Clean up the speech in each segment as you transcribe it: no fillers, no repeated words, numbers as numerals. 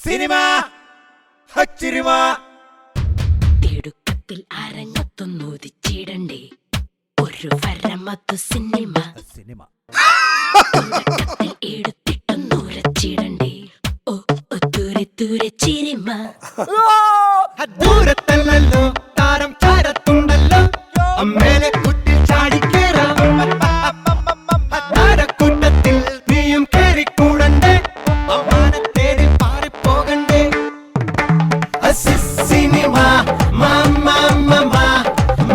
Cinema ഹച്ചിരിമ തിടുക്കത്തിൽ അരങ്ങത്തൊന്നുദിച്ചിടണ്ടേ ഒരു വരമതു cinema cinema തുടക്കത്തിൽ എടുത്തിട്ടൊന്നുരച്ചിടണ്ടേ ഓ ദൂരെ ദൂരെ ചിരിമ ദൂരത്തല്ലോ താരം ചാരത്തുണ്ടല്ലോ അമ്മേലെ കുട്ടി ചാടിക്കേറാം താരക്കൂട്ടത്തിൽ നീയും കേറിക്കൂടണ്ടേ അമ്മാനെ തേടി പാറിപ്പോകണ്ടേ സിനിമ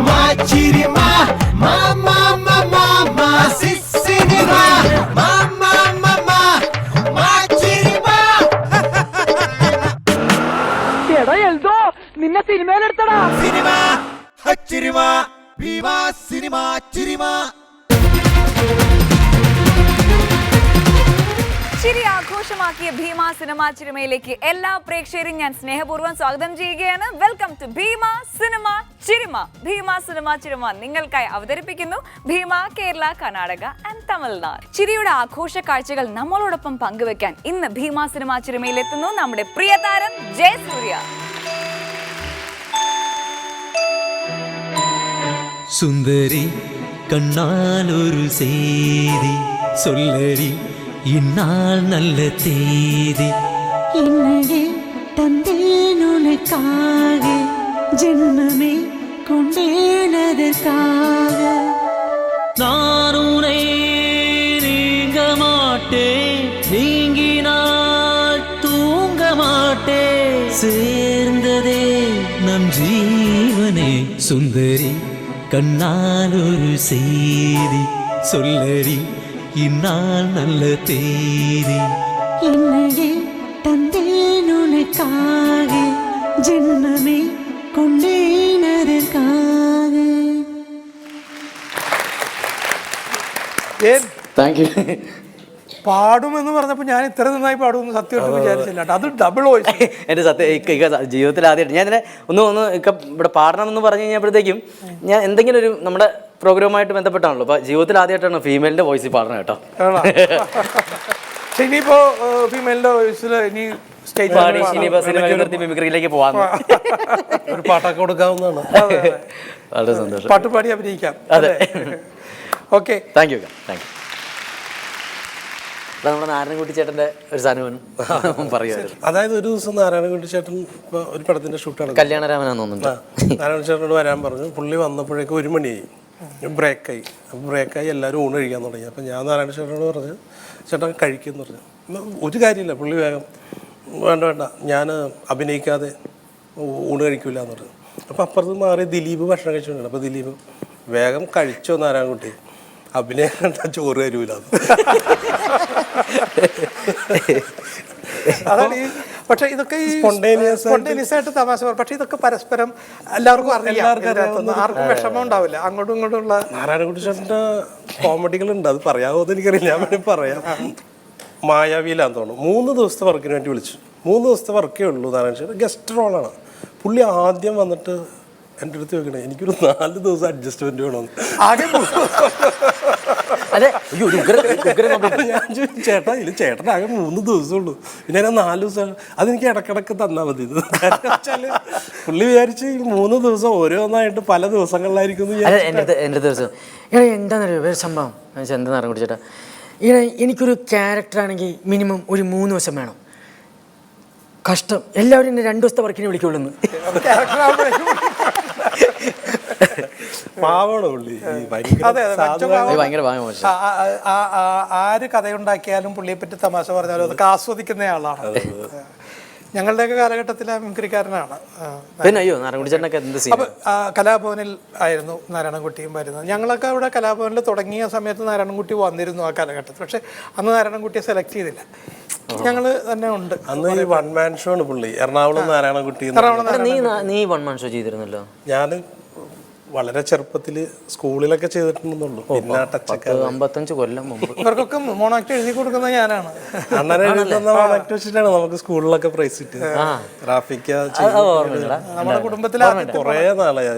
മാച്ചിരിമ സിനിമ മാച്ചിരിമ നിന്നെ സിനിമയിലെടുത്തടാ. സിനിമ ഹച്ചിരിമ ഭീമ സിനിമ ചിരിമ. ചിരി ആഘോഷമാക്കിയ ഭീമ സിനിമ ചിരിമയിലേക്ക് എല്ലാ പ്രേക്ഷകരെയും ഞാൻ സ്നേഹപൂർവ്വം സ്വാഗതം ചെയ്യുകയാണ്. വെൽക്കം ടു ഭീമ സിനിമ ചിരിമ. ഭീമ സിനിമ ചിരിമ നിങ്ങൾക്കായി അവതരിപ്പിക്കുന്നു ഭീമ കേരള, കർണാടക ആൻഡ് തമിഴ്നാട്. ചിരിയുടെ ആഘോഷ കാഴ്ചകൾ നമ്മളോടൊപ്പം പങ്കുവെക്കാൻ ഇന്ന് ഭീമ സിനിമ ചിരിമയിൽ എത്തുന്നു നമ്മുടെ പ്രിയ താരം ജയസൂര്യ. சுந்தரி கண்ணால் ஒரு செய்தி சொல்லடி இந்நாள் நல்ல தேதி என்னையே தந்தேன் உனக்காக ஜென்மமே கொண்டேன் அதற்காக நான் உன்னை நீங்க மாட்டேன் நீங்கினால் தூங்க மாட்டேன் சேர்ந்ததே நம் ஜீவனே சுந்தரி கண்ணால் ஒரு செய்தி சொல்லடி இந்நாள் நல்ல தேதி என்னையே தந்தேன் உனக்காக ஜென்மமே கொண்டேன் அதற்காக. Thank you. പാടുമെന്ന് പറഞ്ഞപ്പോൾ ഞാൻ ഇത്ര നന്നായി പാടുമെന്ന് സത്യമായിട്ട് വിചാരിച്ചില്ല കേട്ടോ. അത് ഡബിൾ വോയിസ്. എൻ്റെ ജീവിതത്തിൽ ആദ്യമായിട്ട് ഞാൻ ഇതിനെ ഒന്ന് ഇവിടെ പാടണം എന്ന് പറഞ്ഞു കഴിഞ്ഞപ്പോഴത്തേക്കും ഞാൻ എന്തെങ്കിലും ഒരു നമ്മുടെ പ്രോഗ്രാമായിട്ട് ബന്ധപ്പെട്ടാണല്ലോ. അപ്പോൾ ജീവിതത്തിൽ ആദ്യമായിട്ടാണ് ഫീമെയിലിൻ്റെ വോയിസിൽ പാടണം കേട്ടോ. പക്ഷെ ഇനിയിപ്പോ ഫീമെയിലിന്റെ വോയിസിൽ ഇനി സ്റ്റേജ് പാടി ഇനിയിപ്പോൾ സിനിമ നിർത്തി മിമിക്രിയിലേക്ക് പോകാൻ ഒരു പാട്ടൊക്കെ കൊടുക്കാവുന്നതാണ്. വളരെ സന്തോഷം. പാട്ടുപാടി അഭിനയിക്കാം. അതെ. Okay, thank you. നമ്മുടെ നാരായണൻകുട്ടി ചേട്ടൻ്റെ ഒരു സാധനം പറയുമായിരുന്നു. അതായത് ഒരു ദിവസം നാരായണൻകുട്ടി ചേട്ടൻ ഇപ്പോൾ ഒരു പടത്തിന്റെ ഷൂട്ടാണ്, കല്യാണരാമനാന്ന് തോന്നുന്നുണ്ട്. നാരായണ ചേട്ടനോട് വരാൻ പറഞ്ഞു. പുള്ളി വന്നപ്പോഴേക്കും 1 മണിയായി. ബ്രേക്കായി. അപ്പോൾ ബ്രേക്കായി എല്ലാവരും ഊണ് കഴിക്കാൻ തുടങ്ങി. അപ്പോൾ ഞാൻ നാരായണ ചേട്ടനോട് പറഞ്ഞു, ചേട്ടൻ കഴിക്കുമെന്ന് പറഞ്ഞു. ഒരു കാര്യമില്ല, പുള്ളി വേഗം വേണ്ട ഞാൻ അഭിനയിക്കാതെ ഊണ് കഴിക്കില്ല എന്ന് പറഞ്ഞു. അപ്പോൾ അപ്പുറത്ത് മാറി ദിലീപ് ഭക്ഷണം കഴിച്ചുകൊണ്ടിരുന്നു. അപ്പോൾ ദിലീപ് വേഗം കഴിച്ചോ നാരായണൻകുട്ടി, അഭിനയം കണ്ടാൽ ചോറ് തരൂല. അതാണ് ഈ. പക്ഷെ ഇതൊക്കെ ഈ സ്പോണ്ടേനിയസ് ആയിട്ട് തമാശ പറയും. പക്ഷെ ഇതൊക്കെ പരസ്പരം എല്ലാവർക്കും അറിയാം. ആർക്കും വിഷമം ഉണ്ടാവില്ല അങ്ങോട്ടും ഇങ്ങോട്ടുള്ള. നാരായണൻകുട്ടി ചേട്ടൻ്റെ കോമഡികളുണ്ട്, അത് പറയാമോ എന്ന് എനിക്കറിയില്ല. ഞാൻ വേണമെങ്കിൽ പറയാം. മായാവിയിലാന്ന് തോന്നുന്നു 3 ദിവസത്തെ വർക്കിന് വേണ്ടി വിളിച്ചു. 3 ദിവസത്തെ വർക്കേ ഉള്ളൂ. നാരായണ ചേട്ടൻ ഗസ്റ്റ് റോളാണ്. പുള്ളി ആദ്യം വന്നിട്ട് എൻ്റെ അടുത്ത് വെക്കണേ എനിക്കൊരു 4 ദിവസം അഡ്ജസ്റ്റ്മെന്റ് വേണമെന്ന്. ആകെ ഞാൻ ചോദിച്ചു, ചേട്ടാ ഇത് ചേട്ടനാകെ 3 ദിവസമുള്ളൂ, പിന്നെ ഞാൻ 4 ദിവസം അതെനിക്ക് ഇടക്കിടക്ക് തന്നാൽ മതി. വെച്ചാല് പുള്ളി വിചാരിച്ച് 3 ദിവസം ഓരോന്നായിട്ട് പല ദിവസങ്ങളിലായിരിക്കും. എൻ്റെ ദിവസം എന്താണെന്നറിയോ സംഭവം എന്താ അറിയാൻ ചേട്ടാ, എനിക്കൊരു ക്യാരക്ടറാണെങ്കിൽ മിനിമം ഒരു 3 ദിവസം വേണം. കഷ്ടം, എല്ലാവരും എന്നെ 2 ദിവസത്തെ വർക്കിനെ വിളിക്കുള്ളൂ. പാവണ പുള്ളി, ഭയങ്കര ആര് കഥയുണ്ടാക്കിയാലും പുള്ളിയെ പറ്റി തമാശ പറഞ്ഞാലും അതൊക്കെ ആസ്വദിക്കുന്ന ആളാണ്. ഞങ്ങളുടെയൊക്കെ കാലഘട്ടത്തിലെ മിമിക്രിക്കാരനാണ്. പിന്നെ അയ്യോ നാരായണൻകുട്ടി ചേട്ടനൊക്കെ എന്ത് സീൻ. അപ്പോൾ കലാഭവനിൽ ആയിരുന്നു നാരായണൻകുട്ടിയും വരുന്നത്. ഞങ്ങളൊക്കെ അവിടെ കലാഭവനിൽ തുടങ്ങിയ സമയത്ത് നാരായണൻകുട്ടി വന്നിരുന്നു ആ കാലഘട്ടത്തിൽ. പക്ഷെ അന്ന് നാരായണൻകുട്ടിയെ സെലക്ട് ചെയ്തില്ല, ഞങ്ങൾ തന്നെ ഉണ്ട്. അന്ന് ഈ 1 മാൻ ഷോ ആണ് പുള്ളി, എറണാകുളം നാരായണൻകുട്ടി. നീ 1 മാൻ ഷോ ചെയ്തിരുന്നല്ലോ. ഞാൻ വളരെ ചെറുപ്പത്തിൽ സ്കൂളിലൊക്കെ ചെയ്തിട്ടുണ്ടെന്നുള്ളൂ. പിന്നെ 55 കൊല്ലം മുമ്പ്. ഇവർക്കൊക്കെ മോണാക്ട് എഴുതി കൊടുക്കുന്നത് ഞാനാണ്. അണ്ണനെ എഴുതുന്ന മോണാക്ട് വെച്ചിട്ടാണ് നമുക്ക് സ്കൂളിലൊക്കെ പ്രൈസ് കിട്ടിയത്. ഗ്രാഫിക്ക നമ്മുടെ കുടുംബത്തിലെ കുറേ നാളായി.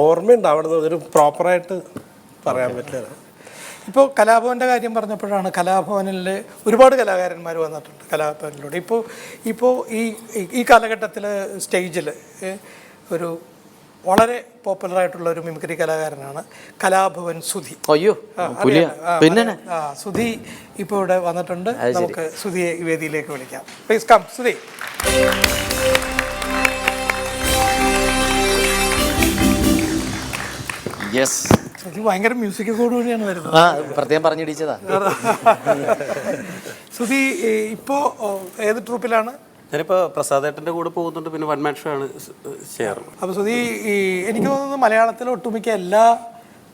ഓർമ്മയുണ്ട്. അവിടെ ഒരു പ്രോപ്പറായിട്ട് പറയാൻ പറ്റില്ല. ഇപ്പോൾ കലാഭവൻ്റെ കാര്യം പറഞ്ഞപ്പോഴാണ് കലാഭവനിൽ ഒരുപാട് കലാകാരന്മാർ വന്നിട്ടുണ്ട് കലാഭവനിലൂടെ. ഇപ്പോൾ ഈ കാലഘട്ടത്തിൽ സ്റ്റേജിൽ ഒരു വളരെ പോപ്പുലറായിട്ടുള്ള ഒരു മിമിക്രി കലാകാരനാണ് കലാഭവൻ സുധി. അയ്യോ പിന്നെ സുധി ഇപ്പോൾ ഇവിടെ വന്നിട്ടുണ്ട്. നമുക്ക് സുധിയെ ഈ വേദിയിലേക്ക് വിളിക്കാം. Please come Sudhi. Yes, Sudhi ഭയങ്കര മ്യൂസിക് കൂടിയാണ് വരുന്നത്. പ്രത്യേകം പറഞ്ഞിടിച്ചതാ. സുധി ഇപ്പോൾ ഏത് ട്രൂപ്പിലാണ്? ഞാനിപ്പോൾ പ്രസാദേട്ടൻ്റെ കൂടെ പോകുന്നുണ്ട്, പിന്നെ വൺ മാൻ ഷോ ആണ് ചെയ്യാറ്. അപ്പോൾ സുധി എനിക്ക് തോന്നുന്നു മലയാളത്തിലെ ഒട്ടുമിക്ക എല്ലാ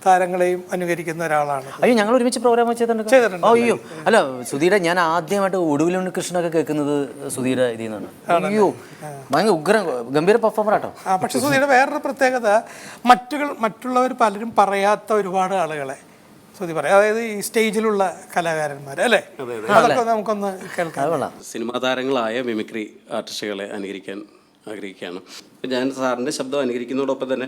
താരങ്ങളെയും അനുകരിക്കുന്ന ഒരാളാണ്. അയ്യോ, ഞങ്ങൾ ഒരുമിച്ച് പ്രോഗ്രാം ചെയ്തിട്ടുണ്ട്. അയ്യോ അല്ല, സുധിയുടെ ഞാൻ ആദ്യമായിട്ട് ഒടുവിൽ ഉണ്ണികൃഷ്ണനൊക്കെ കേൾക്കുന്നത് സുധിയുടെ ഇതിൽ നിന്നാണ്. അയ്യോ, ഭയങ്കര ഉഗ്ര ഗംഭീര പെർഫോമർ ആട്ടോ. പക്ഷെ സുധിയുടെ വേറൊരു പ്രത്യേകത, മറ്റുള്ളവർ പലരും പറയാത്ത ഒരുപാട് ആളുകളെ സുധി പറയാം. അതായത് ഈ സ്റ്റേജിലുള്ള കലാകാരന്മാർ അല്ലേ, അതൊക്കെ നമുക്കൊന്ന് കേൾക്കാം. സിനിമാ താരങ്ങളായ മിമിക്രി ആർട്ടിസ്റ്റുകളെ അനുകരിക്കാൻ ആഗ്രഹിക്കുകയാണ്. ഞാൻ സാറിൻ്റെ ശബ്ദം അനുകരിക്കുന്നതോടൊപ്പം തന്നെ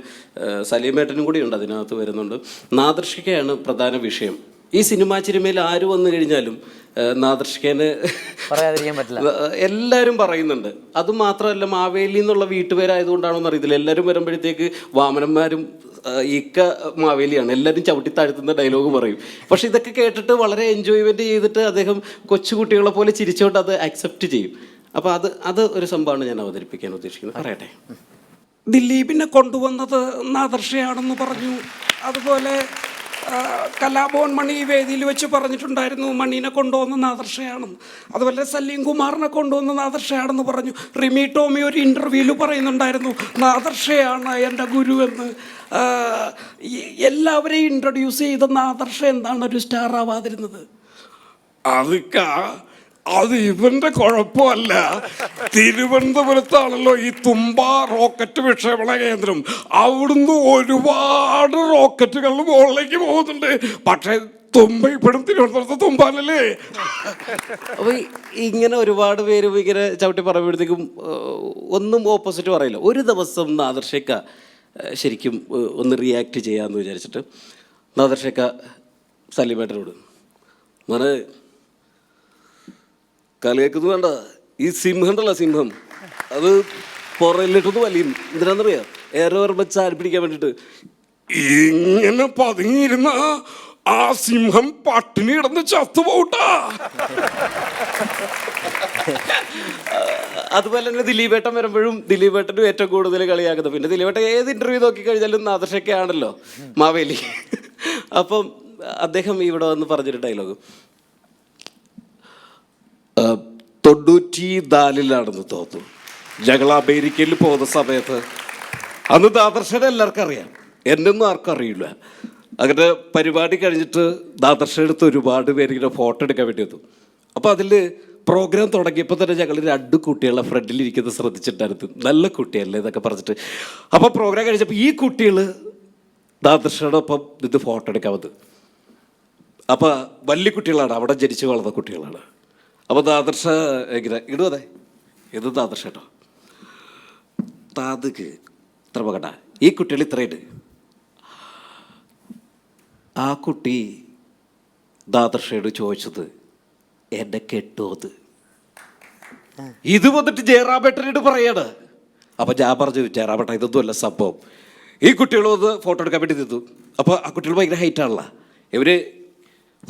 സലീമേട്ടനും കൂടി ഉണ്ട്, അതിനകത്ത് വരുന്നുണ്ട്. നാദൃഷികയാണ് പ്രധാന വിഷയം. ഈ സിനിമാ ചിരിമയിൽ ആര് വന്നു കഴിഞ്ഞാലും നാദൃഷികേനെ പറയാതിരിക്കാൻ പറ്റില്ല, എല്ലാവരും പറയുന്നുണ്ട്. അതുമാത്രമല്ല, മാവേലി എന്നുള്ള വീട്ടുപേരായതുകൊണ്ടാണോ എന്നറിയത്തില്ല, എല്ലാവരും വരുമ്പോഴത്തേക്ക് വാമനന്മാരും ഈക്ക മാവേലിയാണ്, എല്ലാവരും ചവിട്ടി താഴ്ത്തുന്ന ഡയലോഗ് പറയും. പക്ഷെ ഇതൊക്കെ കേട്ടിട്ട് വളരെ എൻജോയ്മെൻറ്റ് ചെയ്തിട്ട് അദ്ദേഹം കൊച്ചുകുട്ടികളെ പോലെ ചിരിച്ചുകൊണ്ട് അത് അക്സെപ്റ്റ് ചെയ്യും. അപ്പോൾ അത് ഒരു സംഭവമാണ് ഞാൻ അവതരിപ്പിക്കാൻ ഉദ്ദേശിക്കുന്നത്. പറയട്ടെ. ദിലീപിനെ കൊണ്ടുവന്നത് നാദർഷയാണെന്ന് പറഞ്ഞു. അതുപോലെ കലാഭവൻ മണി വേദിയിൽ വെച്ച് പറഞ്ഞിട്ടുണ്ടായിരുന്നു മണീനെ കൊണ്ടുവന്ന നാദർഷയാണെന്ന്. അതുപോലെ സലീം കുമാറിനെ കൊണ്ടുവന്ന നാദർഷയാണെന്ന് പറഞ്ഞു. റിമി ടോമി ഒരു ഇൻ്റർവ്യൂവിൽ പറയുന്നുണ്ടായിരുന്നു നാദർഷയാണ് എൻ്റെ ഗുരു എന്ന്. എല്ലാവരെയും ഇൻട്രൊഡ്യൂസ് ചെയ്ത നാദർഷ എന്താണ് ഒരു സ്റ്റാർ ആവാതിരുന്നത്? അത് ഇവന്റെ കുഴപ്പമല്ല. തിരുവനന്തപുരത്താണല്ലോ ഈ തുമ്പ റോക്കറ്റ് വിക്ഷേപണ കേന്ദ്രം. അവിടുന്ന് ഒരുപാട് റോക്കറ്റുകൾ മുകളിലേക്ക് പോകുന്നുണ്ട്. പക്ഷേ തുമ്പ ഇപ്പോഴും തിരുവനന്തപുരത്ത് തുമ്പാലല്ലേ. അപ്പോൾ ഇങ്ങനെ ഒരുപാട് പേര് ഇങ്ങനെ ചവിട്ടി പറയുമ്പോഴത്തേക്കും ഒന്നും ഓപ്പോസിറ്റ് പറയില്ല. ഒരു ദിവസം നാദർഷക്ക ശരിക്കും ഒന്ന് റിയാക്ട് ചെയ്യാമെന്ന് വിചാരിച്ചിട്ട് നാദർഷക്ക സലീമേട്ടനോട് മോനെ കളിയാക്കുന്നു വേണ്ട, ഈ സിംഹം ഉണ്ടല്ലോ, സിംഹം അത് പുറയിലിട്ടൊന്ന് വലിയും. എന്തിനാണെന്നറിയാം? എയർ വെച്ച് ആരിപ്പിടിക്കാൻ വേണ്ടിയിട്ട്. ഇങ്ങനെ പതുങ്ങിയിരുന്ന ആ സിംഹം പട്ടിണി കിടന്ന് ചത്തുപോട്ടാ. അതുപോലെ തന്നെ ദിലീപേട്ടൻ വരുമ്പോഴും ദിലീപേട്ടനും ഏറ്റവും കൂടുതൽ കളിയാക്കുന്നത്. പിന്നെ ദിലീപേട്ടൻ ഏത് ഇൻ്റർവ്യൂ നോക്കിക്കഴിഞ്ഞാലും നാദർഷൊക്കെ ആണല്ലോ മാവേലി. അപ്പം അദ്ദേഹം ഇവിടെ വന്ന് പറഞ്ഞൊരു ഡയലോഗ് 94 തോന്നുന്നു ഞങ്ങൾ അമേരിക്കയിൽ പോകുന്ന സമയത്ത്, അന്ന് നാദർഷനെ എല്ലാവർക്കും അറിയാം, എന്നെ ഒന്നും ആർക്കും അറിയില്ല. അങ്ങനെ പരിപാടി കഴിഞ്ഞിട്ട് നാദർഷ എടുത്ത് ഒരുപാട് പേര് ഇങ്ങനെ ഫോട്ടോ എടുക്കാൻ വേണ്ടി എത്തും. അപ്പോൾ അതിൽ പ്രോഗ്രാം തുടങ്ങിയപ്പോൾ തന്നെ ഞങ്ങൾ 2 കുട്ടികളെ ഫ്രണ്ടിലിരിക്കുന്നത് ശ്രദ്ധിച്ചിട്ടുണ്ടായിരുന്നു. നല്ല കുട്ടിയല്ലേ എന്നൊക്കെ പറഞ്ഞിട്ട്. അപ്പോൾ പ്രോഗ്രാം കഴിച്ചപ്പോൾ ഈ കുട്ടികൾ നാദർഷയോടൊപ്പം ഇത് ഫോട്ടോ എടുക്കാൻ വന്നത്. അപ്പോൾ വലിയ കുട്ടികളാണ്, അവിടെ ജനിച്ചു വളർന്ന കുട്ടികളാണ്. അപ്പോൾ നാദർഷ എങ്ങനെ ഇടുവതെ ഇത് നാദർഷ കേട്ടോ, താതുക്ക് ഇത്ര പകട്ട, ഈ കുട്ടികൾ ഇത്രയുണ്ട്. ആ കുട്ടി നാദർഷയോട് ചോദിച്ചത് എന്നെ കെട്ടുമോത്. ഇത് വന്നിട്ട് ജയറാമേട്ടനോട് പറയാണ്. അപ്പം ഞാൻ പറഞ്ഞു ജയറാമേട്ട ഇതൊന്നും അല്ല സംഭവം. ഈ കുട്ടികൾ വന്ന് ഫോട്ടോ എടുക്കാൻ വേണ്ടി നിന്നു. അപ്പോൾ ആ കുട്ടികൾ ഭയങ്കര ഹൈറ്റാണല്ലോ. ഇവർ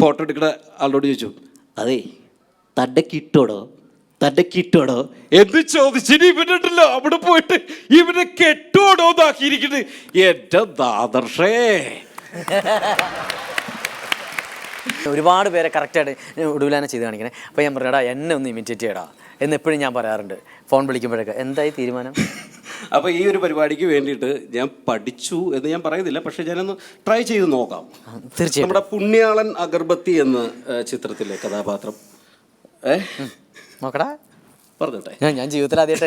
ഫോട്ടോ എടുക്കുന്ന ആളോട് ചോദിച്ചു, അതേ തൻ്റെ കിട്ടോടോ എന്ന് ചോദിച്ചിട്ട് ഇവനുണ്ടല്ലോ അവിടെ പോയിട്ട് ഇവനെ കെട്ടോടോ എന്നാക്കിയിരിക്കുന്നത്. എൻ്റെ നാദർഷേ. ഒരുപാട് പേരെ കറക്റ്റായിട്ട് ഒടുവിലാനെ ചെയ്ത് കാണിക്കണേ. അപ്പോൾ ഞാൻ പറയടാ എന്നെ ഒന്ന് ഇമിറ്റേറ്റ് ചെയ്യടാ എന്ന് എപ്പോഴും ഞാൻ പറയാറുണ്ട് ഫോൺ വിളിക്കുമ്പോഴൊക്കെ. എന്തായി തീരുമാനം? അപ്പോൾ ഈ ഒരു പരിപാടിക്ക് വേണ്ടിയിട്ട് ഞാൻ പഠിച്ചു എന്ന് ഞാൻ പറയുന്നില്ല, പക്ഷെ ഞാനൊന്ന് ട്രൈ ചെയ്ത് നോക്കാം. തീർച്ചയായും. നമ്മുടെ പുണ്യാളൻ അഗർബത്തി എന്ന ചിത്രത്തിലെ കഥാപാത്രം നോക്കടാ പറഞ്ഞോട്ടെ. ഞാൻ ജീവിതത്തിൽ ആദ്യമായിട്ട്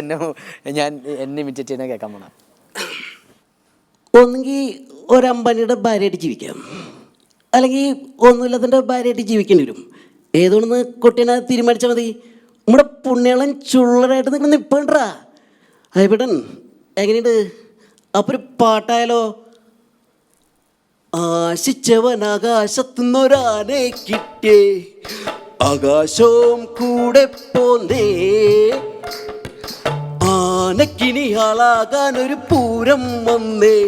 എന്നെ ഇമിറ്റേറ്റ് ചെയ്യുന്ന കേൾക്കാൻ പോണ. ഒന്നുകിൽ ഒരമ്പനിയുടെ ഭാര്യയായിട്ട് ജീവിക്കാം, അല്ലെങ്കിൽ ഒന്നുമില്ലാത്തതിൻ്റെ ഭാര്യയായിട്ട് ജീവിക്കേണ്ടി വരും. ഏതോണെന്ന് കുട്ടീനെ തീരുമാനിച്ചാൽ മതി. നമ്മുടെ പുണ്യാളൻ ചുള്ളരായിട്ട് നിങ്ങൾ നിൽപ്പണ്ടാ. അയ്യപ്പേട്ടൻ എങ്ങനെയുണ്ട്? അപ്പോൾ ഒരു പാട്ടായാലോ? ആശിച്ചവൻ ആകാശത്തുനിന്നൊരാനെ കിട്ടേ, ആകാശവും കൂടെ പോന്നേ, ആനക്കിനി ആളാകാൻ ഒരു പൂരം വന്നേ,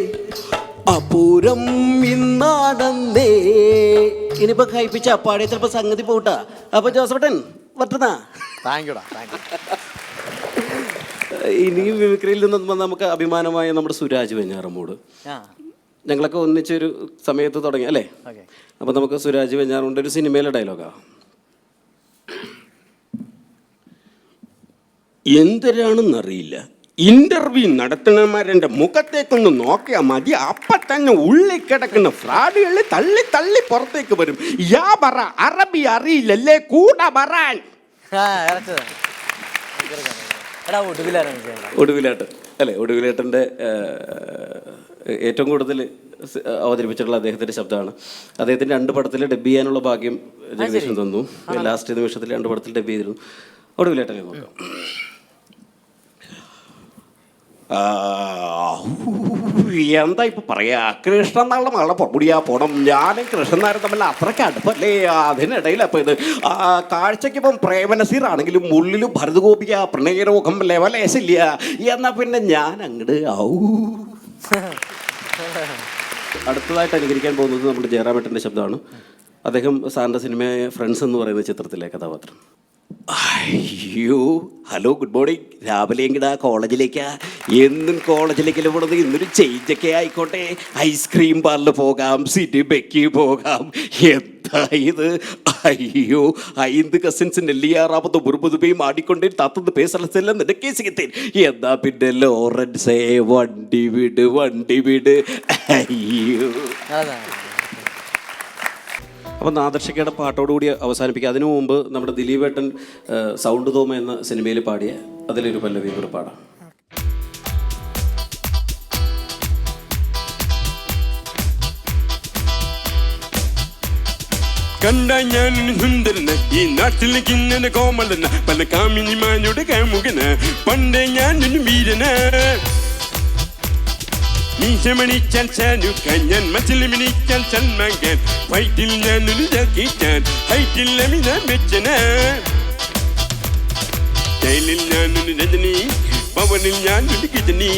ആ പൂരം ഇന്നാടന്നേ. ഇനിയിപ്പോ കഴിപ്പിച്ച അപ്പാടെ ചിലപ്പോ സംഗതി പോട്ടാ. അപ്പൊ ജോസഫട്ടൻ പറ്റുന്ന ഇനിയും മിമിക്രിയിൽ നിന്ന് നമുക്ക് അഭിമാനമായ നമ്മുടെ സുരാജ് വെഞ്ഞാറമ്മൂട്, ഞങ്ങളൊക്കെ ഒന്നിച്ചൊരു സമയത്ത് തുടങ്ങി അല്ലേ? അപ്പൊ നമുക്ക് സുരാജ് വെഞ്ഞാറുണ്ട് ഒരു സിനിമയിലെ ഡയലോഗാ. എന്തിനാണെന്നറിയില്ല, ഇന്റർവ്യൂ നടത്തുന്നവരുടെ മുഖത്തേക്കൊന്ന് നോക്കിയാൽ മതി, അപ്പൊ തന്നെ ഉള്ളിൽ കിടക്കുന്ന ഫ്രാഡുകൾ തള്ളി തള്ളി പുറത്തേക്ക് വരും. യാ പറ, അറബി അറിയില്ലല്ലേ, കൂടെ പറയാൻ. ഒടുവിലാട്ട് അല്ലേ? ഒടുവിലേട്ടൻ്റെ ഏറ്റവും കൂടുതൽ അവതരിപ്പിച്ചിട്ടുള്ള അദ്ദേഹത്തിൻ്റെ ശബ്ദമാണ്. അദ്ദേഹത്തിൻ്റെ 2 പടത്തിൽ ഡബ് ചെയ്യാനുള്ള ഭാഗ്യം ജഗദീശൻ തന്നു. ലാസ്റ്റ് നിമിഷത്തിൽ 2 പടത്തിൽ ഡബ് ചെയ്തിരുന്നു. ഒടുവിലേട്ടനെ നോക്കാം. എന്താ ഇപ്പൊ പറയാ, കൃഷ്ണനാളുടെ മകളെ പൊടിയാ പോണം, ഞാനും കൃഷ്ണനാരും തമ്മിൽ അത്രയ്ക്ക് അടുപ്പല്ലേ. അതിനിടയിൽ അപ്പൊ ഇത് കാഴ്ചക്ക് ഇപ്പം പ്രേമനസീർ ആണെങ്കിലും ഉള്ളിലും ഭരതഗോപിക പ്രണയരോഗം ലെവലേശില്ല. എന്നാ പിന്നെ ഞാൻ അങ്ങട് അടുത്തതായിട്ട് അനുകരിക്കാൻ പോകുന്നത് നമ്മുടെ ജയറാമേട്ടൻ്റെ ശബ്ദമാണ്. അദ്ദേഹം സാറിൻ്റെ സിനിമയായ ഫ്രണ്ട്സ് എന്ന് പറയുന്ന ചിത്രത്തിലെ കഥാപാത്രം. അയ്യോ, ഹലോ, ഗുഡ് മോർണിംഗ്. രാവിലെ എങ്കിടാ കോളേജിലേക്കാ? എന്നും കോളേജിലേക്കല്ലേ പോണത്? ഇന്നൊരു ചേഞ്ചൊക്കെ ആയിക്കോട്ടെ. ഐസ്ക്രീം പാർലർ പോകാം, സിറ്റി ബെക്കി പോകാം. എന്താ ഇത്? അയ്യോ, 5 കസിൻസിൻ്റെ എല്ലിയാറാമത് മുറുപുതുപയും ആടിക്കൊണ്ടേ തത്തത് പേസലത്തെല്ലാം നിന്റെ കേസ് കിട്ടേ. എന്താ പിന്നെ ലോറൻസേ, വണ്ടി വിട് വണ്ടി വിട്. അയ്യോ. അപ്പം നാദർശിക്കയുടെ പാട്ടോടുകൂടി അവസാനിപ്പിക്കുക. അതിനു മുമ്പ് നമ്മുടെ ദിലീപേട്ടൻ സൗണ്ട് തോമ എന്ന സിനിമയിൽ പാടിയ അതിലൊരു പല്ലവിയും കൂടെ പാടാം. കണ്ട ഞാൻ സുന്ദരന, ഈ നാട്ടിലേക്ക് ഇങ്ങനെ കോമളന, പല കാമിനിമാനോട് കാമുകന, പണ്ടേ ഞാനൊരു വീരന. മീശമണിച്ചാൽ ചാനുക്കാൻ, ഞാൻ മസിലിമിനിച്ചാൽ സൽമാൻ, ഫൈറ്റിൽ ഞാനൊരു ജാക്കിച്ചാൻ, ഹൈറ്റിൽ അമിതാൻ വെച്ചന. സ്റ്റൈലിൽ ഞാനൊരു രജനി, പവനിൽ ഞാനൊരു കിജനി,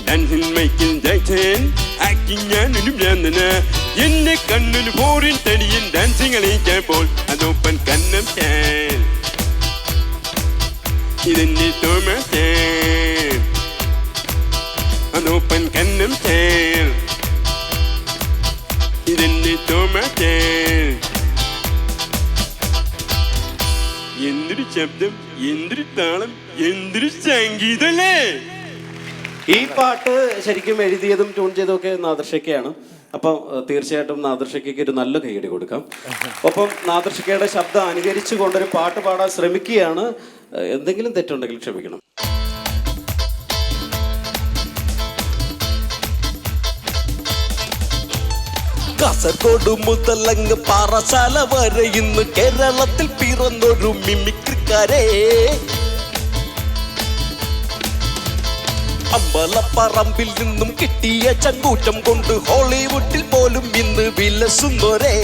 ഡാൻസിൽ മൈക്കിൾ ജാക്സൺ, ആക്ടിങ് ഞാനൊരു ഭ്രാന്തന. എന്റെ കണ്ണൊരു ഫോറിൻ തടിയൻ, ഡാൻസിങ് കളിച്ചപ്പോൾ അതോപ്പൻ കന്നം ചാൻ, ഇതെന്റെ തോമസ് അതോപ്പൻ കന്നം ചാൻ, ഇതെന്റെ തോമസ്. എന്തൊരു ശബ്ദം, എന്തൊരു താളം, എന്തൊരു സംഗീതല്ലേ. ഈ പാട്ട് ശരിക്കും എഴുതിയതും ട്യൂൺ ചെയ്തതും ഒക്കെ നാദർശിക്കയാണ്. അപ്പം തീർച്ചയായിട്ടും നാദർശിക്കയ്ക്ക് ഒരു നല്ല കൈയടി കൊടുക്കാം. ഒപ്പം നാദർശിക്കയുടെ ശബ്ദം അനുകരിച്ചു കൊണ്ടൊരു പാട്ട് പാടാൻ ശ്രമിക്കുകയാണ്. എന്തെങ്കിലും തെറ്റുണ്ടെങ്കിൽ ക്ഷമിക്കണം. കാസർഗോഡ് മുതലങ്ങ് പാറശാല വരെ ഇന്ന് കേരളത്തിൽ പിറന്നൊരു മിമിക്രിക്കാരെ. അമ്പലപ്പറമ്പിൽ നിന്നും കിട്ടിയ ചങ്കൂറ്റം കൊണ്ട് ഹോളിവുഡിൽ പോലും ഇന്ന് വിലസുന്നൊരേ.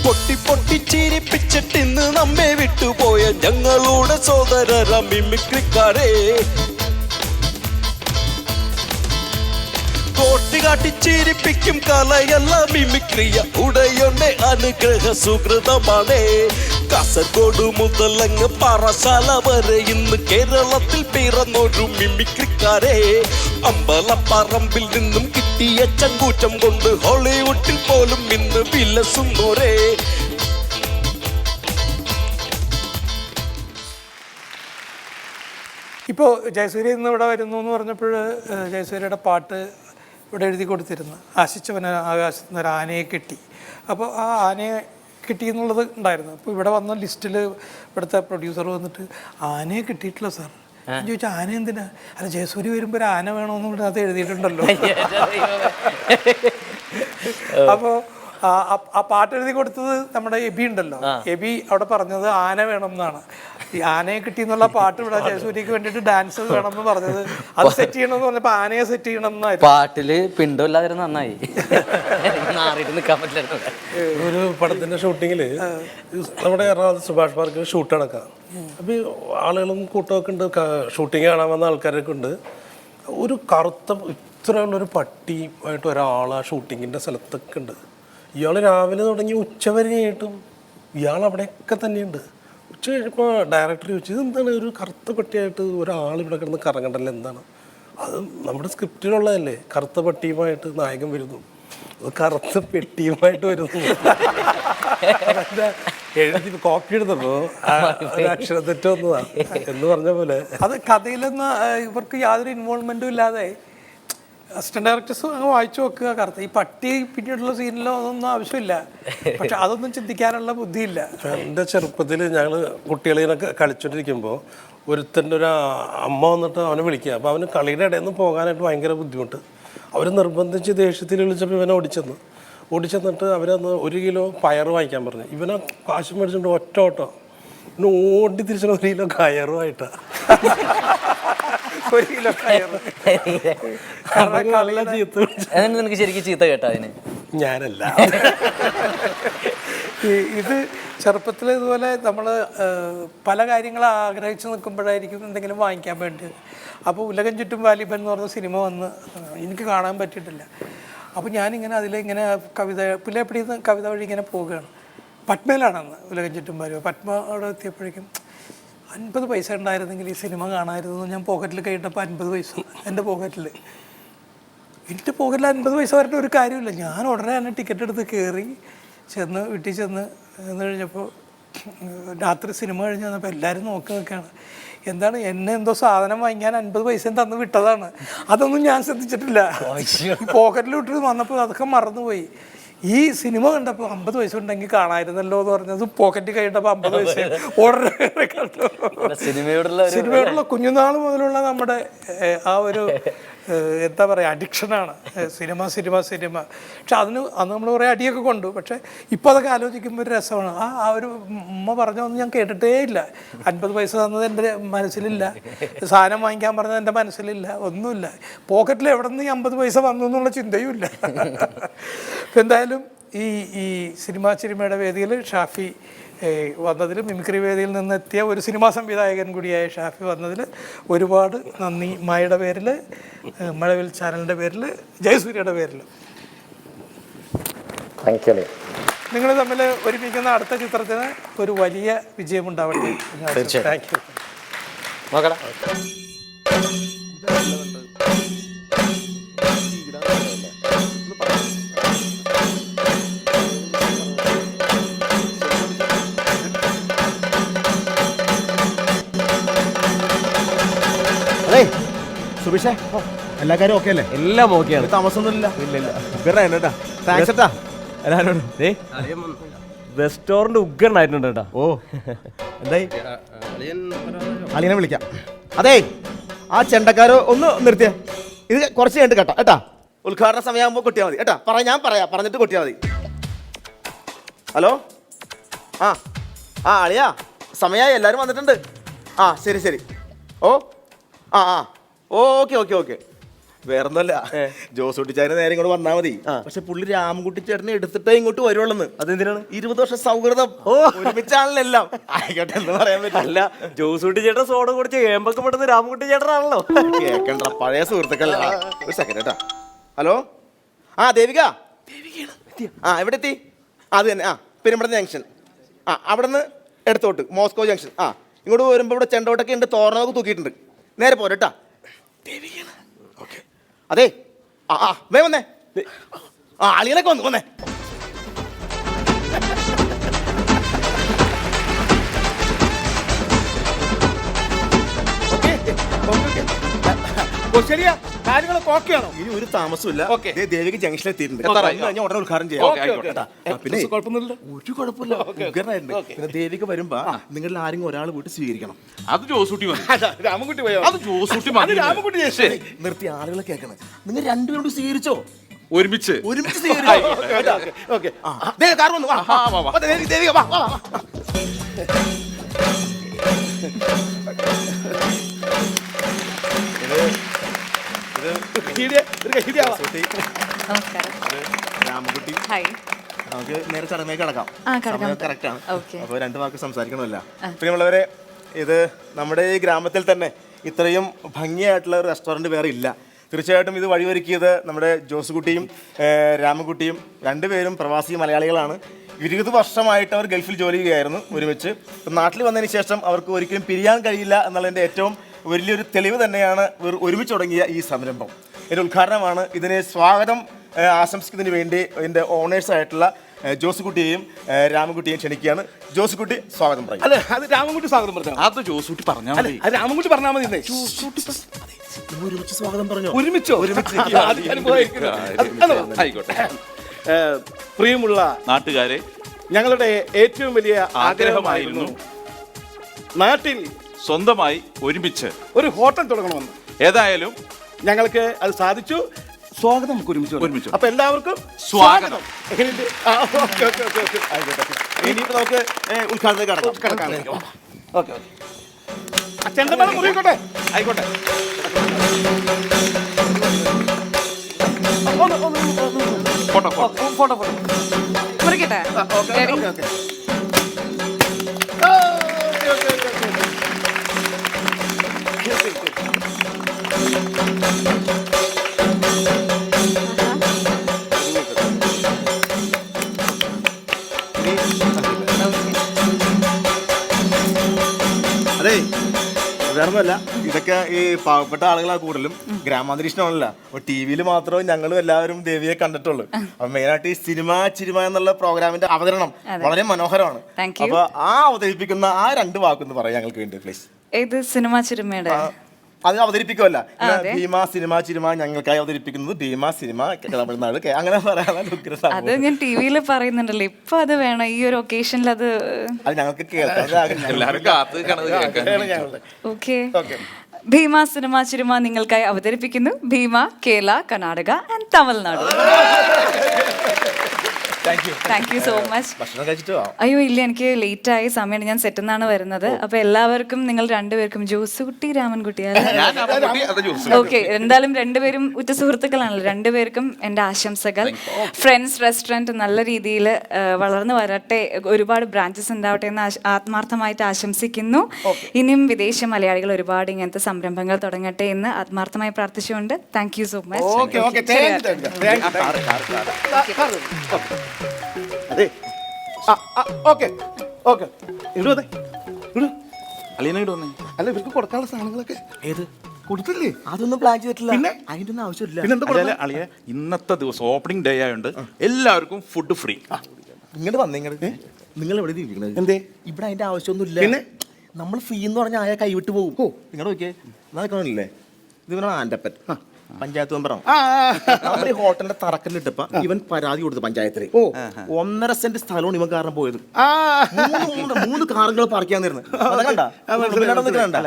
പൊട്ടി പൊട്ടി ചിരിപ്പിച്ചിട്ടിന്ന് നമ്മെ വിട്ടുപോയ ഞങ്ങളുടെ സോദരര മിമിക്രിക്കാരെ. കോട്ടികാട്ടി ചിരിപ്പിക്കും കലയല്ല മിമിക്രിയ, ഉടയൊന്നെ അനുഗ്രഹ സുഹൃതമാണേ. കാസർഗോഡ് മുതലങ്ങ് പാറശാല വരെ ഇന്ന് കേരളത്തിൽ പിറന്നൊരു മിമിക്രിക്കാരെ. അമ്പലപ്പറമ്പിൽ നിന്നും കിട്ടിയ ചങ്കൂറ്റം കൊണ്ട് ഹോളിവുഡിൽ പോലും ഇന്ന് വിലസുന്നോരേ. ഇപ്പോൾ ജയസൂര്യ ഇന്ന് ഇവിടെ വരുന്നു എന്ന് പറഞ്ഞപ്പോൾ ജയസൂര്യയുടെ പാട്ട് ഇവിടെ എഴുതി കൊടുത്തിരുന്നു. ആശിച്ചവന് ആകാശത്ത് നിന്ന് ഒരു ആനയെ കിട്ടി. അപ്പോൾ ആ ആനയെ കിട്ടി എന്നുള്ളത് ഉണ്ടായിരുന്നു. അപ്പോൾ ഇവിടെ വന്ന ലിസ്റ്റിൽ ഇവിടുത്തെ പ്രൊഡ്യൂസർ വന്നിട്ട് ആനയെ കിട്ടിയിട്ടില്ല സാർ. ഞാൻ ചോദിച്ചാൽ ആന എന്തിനാ? അല്ല, ജയസൂര്യ വരുമ്പോൾ ഒരു ആന വേണമെന്നും കൂടെ അത് എഴുതിയിട്ടുണ്ടല്ലോ. അപ്പോൾ ആ പാട്ട് എഴുതി കൊടുത്തത് നമ്മുടെ എബി ഉണ്ടല്ലോ. എബി അവിടെ പറഞ്ഞത് ആന വേണം എന്നാണ്. ഈ ആനയെ കിട്ടിയെന്നുള്ള പാട്ട് ഇവിടെ ജയസൂര്യക്ക് വേണ്ടിയിട്ട് ഡാൻസ് വേണമെന്ന് പറഞ്ഞത് അത് സെറ്റ് ചെയ്യണമെന്ന് പറഞ്ഞപ്പോൾ ആനയെ സെറ്റ് ചെയ്യണം എന്നായിരുന്നു. പാട്ടില് പിണ്ടമില്ലാതെ നന്നായി നാറിയിട്ട് നിൽക്കാൻ പറ്റില്ലായിരുന്നു. ഒരു പടത്തിന്റെ ഷൂട്ടിങ്ങിൽ നമ്മുടെ എറണാകുളത്ത് സുഭാഷ് പാർക്കിൽ ഷൂട്ട് നടക്കാം. അപ്പോൾ ഈ ആളുകളും കൂട്ടമൊക്കെ ഉണ്ട്, ഷൂട്ടിങ് കാണാൻ വന്ന ആൾക്കാരൊക്കെ ഉണ്ട്. ഒരു കറുത്ത ഇത്രയുള്ളൊരു പട്ടിയുമായിട്ട് ഒരാൾ ആ ഷൂട്ടിങ്ങിൻ്റെ സ്ഥലത്തൊക്കെ ഉണ്ട്. ഇയാൾ രാവിലെ തുടങ്ങി ഉച്ചവരെയായിട്ടും ഇയാൾ അവിടെയൊക്കെ തന്നെയുണ്ട്. ഉച്ച കഴിഞ്ഞപ്പോൾ ഡയറക്ടർ ചോദിച്ചു, ഇതെന്താണ് ഒരു കറുത്ത പട്ടിയായിട്ട് ഒരാൾ ഇവിടെ കിടന്ന് കറങ്ങണ്ടല്ലോ, എന്താണ് അത്? നമ്മുടെ സ്ക്രിപ്റ്റിലുള്ളതല്ലേ, കറുത്ത പട്ടിയുമായിട്ട് നായകൻ വരുന്നു, അത് കറുത്ത പെട്ടിയുമായിട്ട് വരുന്നു. എഴുതി കോപ്പി എടുത്തപ്പോ അക്ഷരത്തെറ്റ് വന്നതാ എന്ന് പറഞ്ഞ പോലെ. അത് കഥയിലൊന്നും ഇവർക്ക് യാതൊരു ഇൻവോൾവ്മെന്റും ഇല്ലാതെ അസിസ്റ്റന്റ് ഡയറക്ടേഴ്സ് അങ്ങ് വായിച്ചു വെക്കുക. കറുത്ത ഈ പട്ടി പിന്നീടുള്ള സീനിലോ അതൊന്നും ആവശ്യമില്ല. പക്ഷെ അതൊന്നും ചിന്തിക്കാനുള്ള ബുദ്ധിയില്ല. എൻ്റെ ചെറുപ്പത്തിൽ ഞങ്ങൾ കുട്ടികളിനൊക്കെ കളിച്ചോണ്ടിരിക്കുമ്പോൾ ഒരുത്തൻ്റെ ഒരു അമ്മ വന്നിട്ട് അവനെ വിളിക്കുക. അപ്പോൾ അവന് കളിയുടെ ഇടയിൽ നിന്ന് പോകാനായിട്ട് ഭയങ്കര ബുദ്ധിമുട്ട്. അവർ നിർബന്ധിച്ച് ദേഷ്യത്തിൽ വിളിച്ചപ്പോൾ ഇവനെ ഓടിച്ചെന്നിട്ട് അവരന്ന് 1 കിലോ പയർ വാങ്ങിക്കാൻ പറഞ്ഞു. ഇവനെ കാശ് മേടിച്ചിട്ട് ഒറ്റ ഓട്ടോ പിന്നെ ഓടി തിരിച്ചുള്ള 1 കിലോ കയറുമായിട്ടാണ്. 1 കിലോ കയറ്. നിനക്ക് ശരിക്കും ചീത്ത കേട്ടോ അതിന്? ഞാനല്ല. ഇത് ചെറുപ്പത്തിൽ ഇതുപോലെ നമ്മൾ പല കാര്യങ്ങൾ ആഗ്രഹിച്ച് നിൽക്കുമ്പോഴായിരിക്കും എന്തെങ്കിലും വാങ്ങിക്കാൻ വേണ്ടി. അപ്പോൾ ഉലകം ചുറ്റും വാലിബൻ എന്ന് പറഞ്ഞ സിനിമ വന്ന് എനിക്ക് കാണാൻ പറ്റിയിട്ടില്ല. അപ്പോൾ ഞാനിങ്ങനെ അതിലിങ്ങനെ കവിത പുല്ലപ്പടി കവിത വഴി ഇങ്ങനെ പോവുകയാണ്. പത്മയിലാണെന്ന് ഉലകം ചുറ്റും വാലിബൻ. പത്മ അവിടെ എത്തിയപ്പോഴേക്കും 50 പൈസ ഉണ്ടായിരുന്നെങ്കിൽ ഈ സിനിമ കാണാമായിരുന്നു. ഞാൻ പോക്കറ്റിൽ കഴിഞ്ഞപ്പോൾ 50 പൈസ എൻ്റെ പോക്കറ്റിൽ. 50 പൈസ വരേണ്ട ഒരു കാര്യമില്ല. ഞാൻ ഉടനെ തന്നെ ടിക്കറ്റ് എടുത്ത് കയറി വീട്ടിൽ ചെന്ന് കഴിഞ്ഞപ്പോൾ രാത്രി സിനിമ കഴിഞ്ഞ് വന്നപ്പോൾ എല്ലാവരും നോക്കി നിൽക്കുകയാണ്. എന്താണ്, എന്നെ എന്തോ സാധനം വാങ്ങിക്കാൻ 50 പൈസയും തന്ന് വിട്ടതാണ്. അതൊന്നും ഞാൻ ശ്രദ്ധിച്ചിട്ടില്ല. പോക്കറ്റിലിട്ട് വന്നപ്പോൾ അതൊക്കെ മറന്നുപോയി. ഈ സിനിമ കണ്ടപ്പോൾ 50 പൈസ ഉണ്ടെങ്കിൽ കാണാമായിരുന്നല്ലോ എന്ന് പറഞ്ഞത് പോക്കറ്റിൽ കഴിഞ്ഞപ്പോൾ 50 പൈസ ഓർഡർ കണ്ടു. സിനിമയോടുള്ള കുഞ്ഞുനാൾ മുതലുള്ള നമ്മുടെ ആ ഒരു എന്താ പറയുക അഡിക്ഷനാണ് സിനിമ. പക്ഷെ അന്ന് നമ്മൾ കുറേ അടിയൊക്കെ കൊണ്ടു. പക്ഷെ ഇപ്പോൾ അതൊക്കെ ആലോചിക്കുമ്പോൾ ഒരു രസമാണ്. ആ ഒരു ഉമ്മ പറഞ്ഞൊന്നും ഞാൻ കേട്ടിട്ടേ ഇല്ല. 50 പൈസ തന്നത് എൻ്റെ മനസ്സിലില്ല, സാധനം വാങ്ങിക്കാൻ പറഞ്ഞത് എൻ്റെ മനസ്സിലില്ല, ഒന്നുമില്ല. പോക്കറ്റിൽ എവിടെ നിന്ന് 50 പൈസ വന്നു എന്നുള്ള ചിന്തയും ഇല്ല. എന്തായാലും ഈ സിനിമയുടെ വേദിയിൽ ഷാഫി വന്നതിൽ, മിമിക്രി വേദിയിൽ നിന്നെത്തിയ ഒരു സിനിമാ സംവിധായകൻ കൂടിയായ ഷാഫി വന്നതിൽ ഒരുപാട് നന്ദി. മായയുടെ പേരിൽ, മഴവിൽ ചാനലിൻ്റെ പേരിൽ, ജയസൂര്യയുടെ പേരിൽ. നിങ്ങൾ തമ്മിൽ ഒരുമിക്കുന്ന അടുത്ത ചിത്രത്തിന് ഒരു വലിയ വിജയമുണ്ടാവട്ടെ. Thank you. സുബിഷേ, എല്ലാ കാര്യം ഓക്കെ അല്ലേ? എല്ലാം ഓക്കെയാണ്. താമസമൊന്നുമില്ല. ഇല്ല. താങ്ക്സ് കേട്ടാ എല്ലാവരോടും. റെസ്റ്റോറന്റ് ഉഗ്രനായിട്ടുണ്ട് കേട്ടോ. ഓ, എന്തായി? അളിയനെ വിളിക്കാം. അതെ, ആ ചെണ്ടക്കാരോ ഒന്ന് നിർത്തിയ. ഇത് കുറച്ച് കഴിഞ്ഞിട്ട് കേട്ടോ കേട്ടാ. ഉദ്ഘാടന സമയമാകുമ്പോൾ കൊട്ടിയാൽ മതി കേട്ടാ. ഞാൻ പറഞ്ഞിട്ട് കൊട്ടിയാൽ മതി. ഹലോ, ആ അളിയാ, സമയമായി, എല്ലാവരും വന്നിട്ടുണ്ട്. ശരി. ഓക്കെ. വേറൊന്നുമല്ല, ജോസൂട്ടിച്ചാരന് നേരെ ഇങ്ങോട്ട് വന്നാൽ മതി. പക്ഷെ പുള്ളി രാമൻകുട്ടി ചേട്ടനെ എടുത്തിട്ടേ ഇങ്ങോട്ട് വരുവുള്ളെന്ന്. അതെന്തിനാണ്? 20 വർഷം സൗഹൃദം ഒരുമിച്ചാണല്ലോ എല്ലാം. ആയിക്കോട്ടെ എന്ന് പറയാൻ പറ്റില്ല. അല്ല, ജോസൂട്ടി ചേട്ടൻ സോഡ കുടിച്ച് ഏമ്പൊക്കെ പെടുന്നത് രാമൻകുട്ടി ചേട്ടനാണല്ലോ. കേക്കണ്ട, പഴയ സുഹൃത്തുക്കൾ. ഒരു സെക്കൻഡ് കേട്ടാ. ഹലോ, ദേവിക. എവിടെ എത്തി? അത് തന്നെ, പെരുമ്പട ജംഗ്ഷൻ. അവിടെ നിന്ന് എടുത്തോട്ട് മോസ്കോ ജംഗ്ഷൻ. ഇങ്ങോട്ട് വരുമ്പോൾ ഇവിടെ ചെണ്ടോട്ടൊക്കെ ഉണ്ട്, തോരണമൊക്കെ തൂക്കിയിട്ടുണ്ട്. നേരെ പോരട്ടാ. അതെ, വന്നേ. അളിയനൊക്കെ വന്നേ. ശരിയാ, കാര്യങ്ങളൊക്കെ ഓക്കെയാണോ? ഇനി ഒരു താമസമില്ല. ദേവിക ജംഗ്ഷനിൽ എത്തിയിട്ടുണ്ട്. ഞാൻ ഉടനെ ഉദ്ഘാടനം ചെയ്യാം. പിന്നെ ഒരു കുഴപ്പമില്ല, ഉഗ്രനായിട്ടുണ്ട്. പിന്നെ ദേവിക വരുമ്പോ നിങ്ങളിൽ ആരെങ്കിലും ഒരാൾ പോയിട്ട് സ്വീകരിക്കണം. അത് ജോസൂട്ടി രാമൻകുട്ടി പോയോ? അത് ജോസൂട്ടി രാമൻകുട്ടി നിർത്തി ആളുകളെ കേൾക്കണം. നിങ്ങൾ രണ്ടുപേരോട് സ്വീകരിച്ചോ? ഒരുമിച്ച് കാർ വന്നു. ദേവിക വാ. നമസ്കാരം. രാമകുട്ടി, ഹായ്. നമുക്ക് നേരെ ചടങ്ങിലേക്ക് കിടക്കാം. കറക്റ്റാണ്. Okay. അപ്പോൾ 2 വാക്ക് സംസാരിക്കണമല്ല. പ്രിയമുള്ളവരെ, ഇത് നമ്മുടെ ഈ ഗ്രാമത്തിൽ തന്നെ ഇത്രയും ഭംഗിയായിട്ടുള്ള ഒരു റെസ്റ്റോറൻറ്റ് വേറെ ഇല്ല. തീർച്ചയായിട്ടും ഇത് വഴിയൊരുക്കിയത് നമ്മുടെ ജോസുകുട്ടിയും രാമകുട്ടിയും. രണ്ടുപേരും പ്രവാസി മലയാളികളാണ്. 20 വർഷമായിട്ട് അവർ ഗൾഫിൽ ജോലി ചെയ്യുകയായിരുന്നു ഒരുമിച്ച്. ഇപ്പം നാട്ടിൽ വന്നതിന് ശേഷം അവർക്ക് ഒരിക്കലും പിരിയാൻ കഴിയില്ല എന്നുള്ളതിൻ്റെ ഏറ്റവും വലിയൊരു തെളിവ് തന്നെയാണ് ഇവർ ഒരുമിച്ച് തുടങ്ങിയ ഈ സംരംഭം. ഇതിൻ്റെ ഉദ്ഘാടനമാണ്. ഇതിനെ സ്വാഗതം ആശംസിക്കുന്നതിന് വേണ്ടി ഇതിൻ്റെ ഓണേഴ്സായിട്ടുള്ള ജോസുകുട്ടിയെയും രാമകുട്ടിയെയും ക്ഷണിക്കുകയാണ്. ജോസുകുട്ടി സ്വാഗതം പറയും. അല്ല, അത് രാമൻകുട്ടി സ്വാഗതം പറഞ്ഞു. അത് ജോസൂട്ടി പറഞ്ഞാൽ മതി. അത് രാമൻകുട്ടി പറഞ്ഞാൽ മതി. ഒരുമിച്ച് സ്വാഗതം പറഞ്ഞോ? ഒരുമിച്ചോ? ആയിക്കോട്ടെ. പ്രിയമുള്ള നാട്ടുകാരെ, ഞങ്ങളുടെ ഏറ്റവും വലിയ ആഗ്രഹമായിരുന്നു നാട്ടിൽ സ്വന്തമായി ഒരുമിച്ച് ഒരു ഹോട്ടൽ തുടങ്ങണമെന്ന്. ഏതായാലും ഞങ്ങൾക്ക് അത് സാധിച്ചു. സ്വാഗതം. നമുക്ക് ഒരുമിച്ച്. അപ്പൊ എല്ലാവർക്കും സ്വാഗതം. എങ്ങനെയുണ്ട്? ഓക്കെ. ഇനിയിപ്പോൾ നമുക്ക് ഉദ്ഘാടനത്തിലേക്ക് കിടക്കാം. ഓക്കെ. ചെണ്ടമേളം മുറിയിക്കോട്ടെ. ആയിക്കോട്ടെ. ഫോട്ടോ മുറിക്കട്ടെ. അതെ, വേറൊന്നുമല്ല, ഇതൊക്കെ ഈ പാവപ്പെട്ട ആളുകളാണ് കൂടുതലും. ഗ്രാമാന്തരീക്ഷമാണല്ലോ. അപ്പോൾ ടി വിയിൽ മാത്രമേ ഞങ്ങളും എല്ലാവരും ദേവിയെ കണ്ടിട്ടുള്ളൂ. അപ്പൊ മെയിനായിട്ട് ഈ ചിരിമ എന്നുള്ള പ്രോഗ്രാമിന്റെ അവതരണം വളരെ മനോഹരമാണ്. അപ്പൊ ആ അവതരിപ്പിക്കുന്ന ആ 2 വാക്കൊന്ന് പറയാം ഞങ്ങൾക്ക് വേണ്ടി പ്ലീസ്. ഏത് സിനിമ ചിരിമയുടെ? അത് അവതരിപ്പിക്കുമല്ല. ഭീമ ചിരിമ ഞങ്ങൾക്കായി അവതരിപ്പിക്കുന്നത് ഭീമ സിനിമ തമിഴ്നാട്, അങ്ങനെ പറയാനുള്ള. അത് ഞാൻ ടി വിയിൽ പറയുന്നുണ്ടല്ലോ, ഇപ്പൊ അത് വേണം ഈ ഒരു ഒക്കേഷനിൽ. അത് ഞങ്ങൾക്ക് കേൾക്കാം. ഓക്കെ. ഭീമ സിനിമ ചിരിമ നിങ്ങൾക്കായി അവതരിപ്പിക്കുന്നു Bhima, Kerala, Karnataka and Tamil Nadu. Thank you so much. അയ്യോ ഇല്ല, എനിക്ക് ലേറ്റ് ആയ സമയമാണ്. ഞാൻ സെറ്റിൽ നിന്നാണ് വരുന്നത്. അപ്പൊ എല്ലാവർക്കും, നിങ്ങൾ 2 പേർക്കും, ജോസുകുട്ടി രാമൻകുട്ടി, ഓക്കെ, എന്തായാലും 2 പേരും ഉറ്റ സുഹൃത്തുക്കളാണല്ലോ. 2 പേർക്കും എൻ്റെ ആശംസകൾ. ഫ്രണ്ട്സ് റെസ്റ്റോറൻറ്റ് നല്ല രീതിയിൽ വളർന്നു വരട്ടെ, ഒരുപാട് ബ്രാഞ്ചസ് ഉണ്ടാവട്ടെ എന്ന് ആത്മാർത്ഥമായിട്ട് ആശംസിക്കുന്നു. ഇനിയും വിദേശ മലയാളികൾ ഒരുപാട് ഇങ്ങനത്തെ സംരംഭങ്ങൾ തുടങ്ങട്ടെ എന്ന് ആത്മാർത്ഥമായി പ്രാർത്ഥിച്ചുകൊണ്ട് താങ്ക് യു സോ മച്ച്. അതെ, ഓക്കെ. അല്ല, ഇവർക്ക് കൊടുക്കാനുള്ള സാധനങ്ങളൊക്കെ ഏത് കൊടുത്തില്ലേ? അതൊന്നും പ്ലാൻ ചെയ്തിട്ടില്ല. പിന്നെ അതിൻ്റെ ഒന്നും ആവശ്യമില്ല. പിന്നെന്താ അളിയ, ഇന്നത്തെ ദിവസം ഓപ്പണിംഗ് ഡേ ആയതുകൊണ്ട് എല്ലാവർക്കും ഫുഡ് ഫ്രീ. ഇങ്ങോട്ട് വന്നേ. നിങ്ങൾ എവിടെ ഇരിക്കുന്നത്? എന്തേ? ഇവിടെ അതിന്റെ ആവശ്യമൊന്നുമില്ല. പിന്നെ നമ്മൾ ഫ്രീ എന്ന് പറഞ്ഞാൽ ആയ കൈവിട്ട് പോകും. നിങ്ങളുടെ നോക്കിയേ, നടക്കണില്ലേ? ഇത് ആൻഡപ്പൻ പഞ്ചായത്ത് മെമ്പറാണ്. നമ്മുടെ ഹോട്ടലിന്റെ തറക്കല്ലിട്ടപ്പ ഇവൻ പരാതി കൊടുത്തു പഞ്ചായത്തിൽ. 1.5 സെന്റ് സ്ഥലമാണ് ഇവൻ കാരണം പോയത്. 3 കാറുകൾ പാർക്ക് ചെയ്യാൻ നേരുന്നു.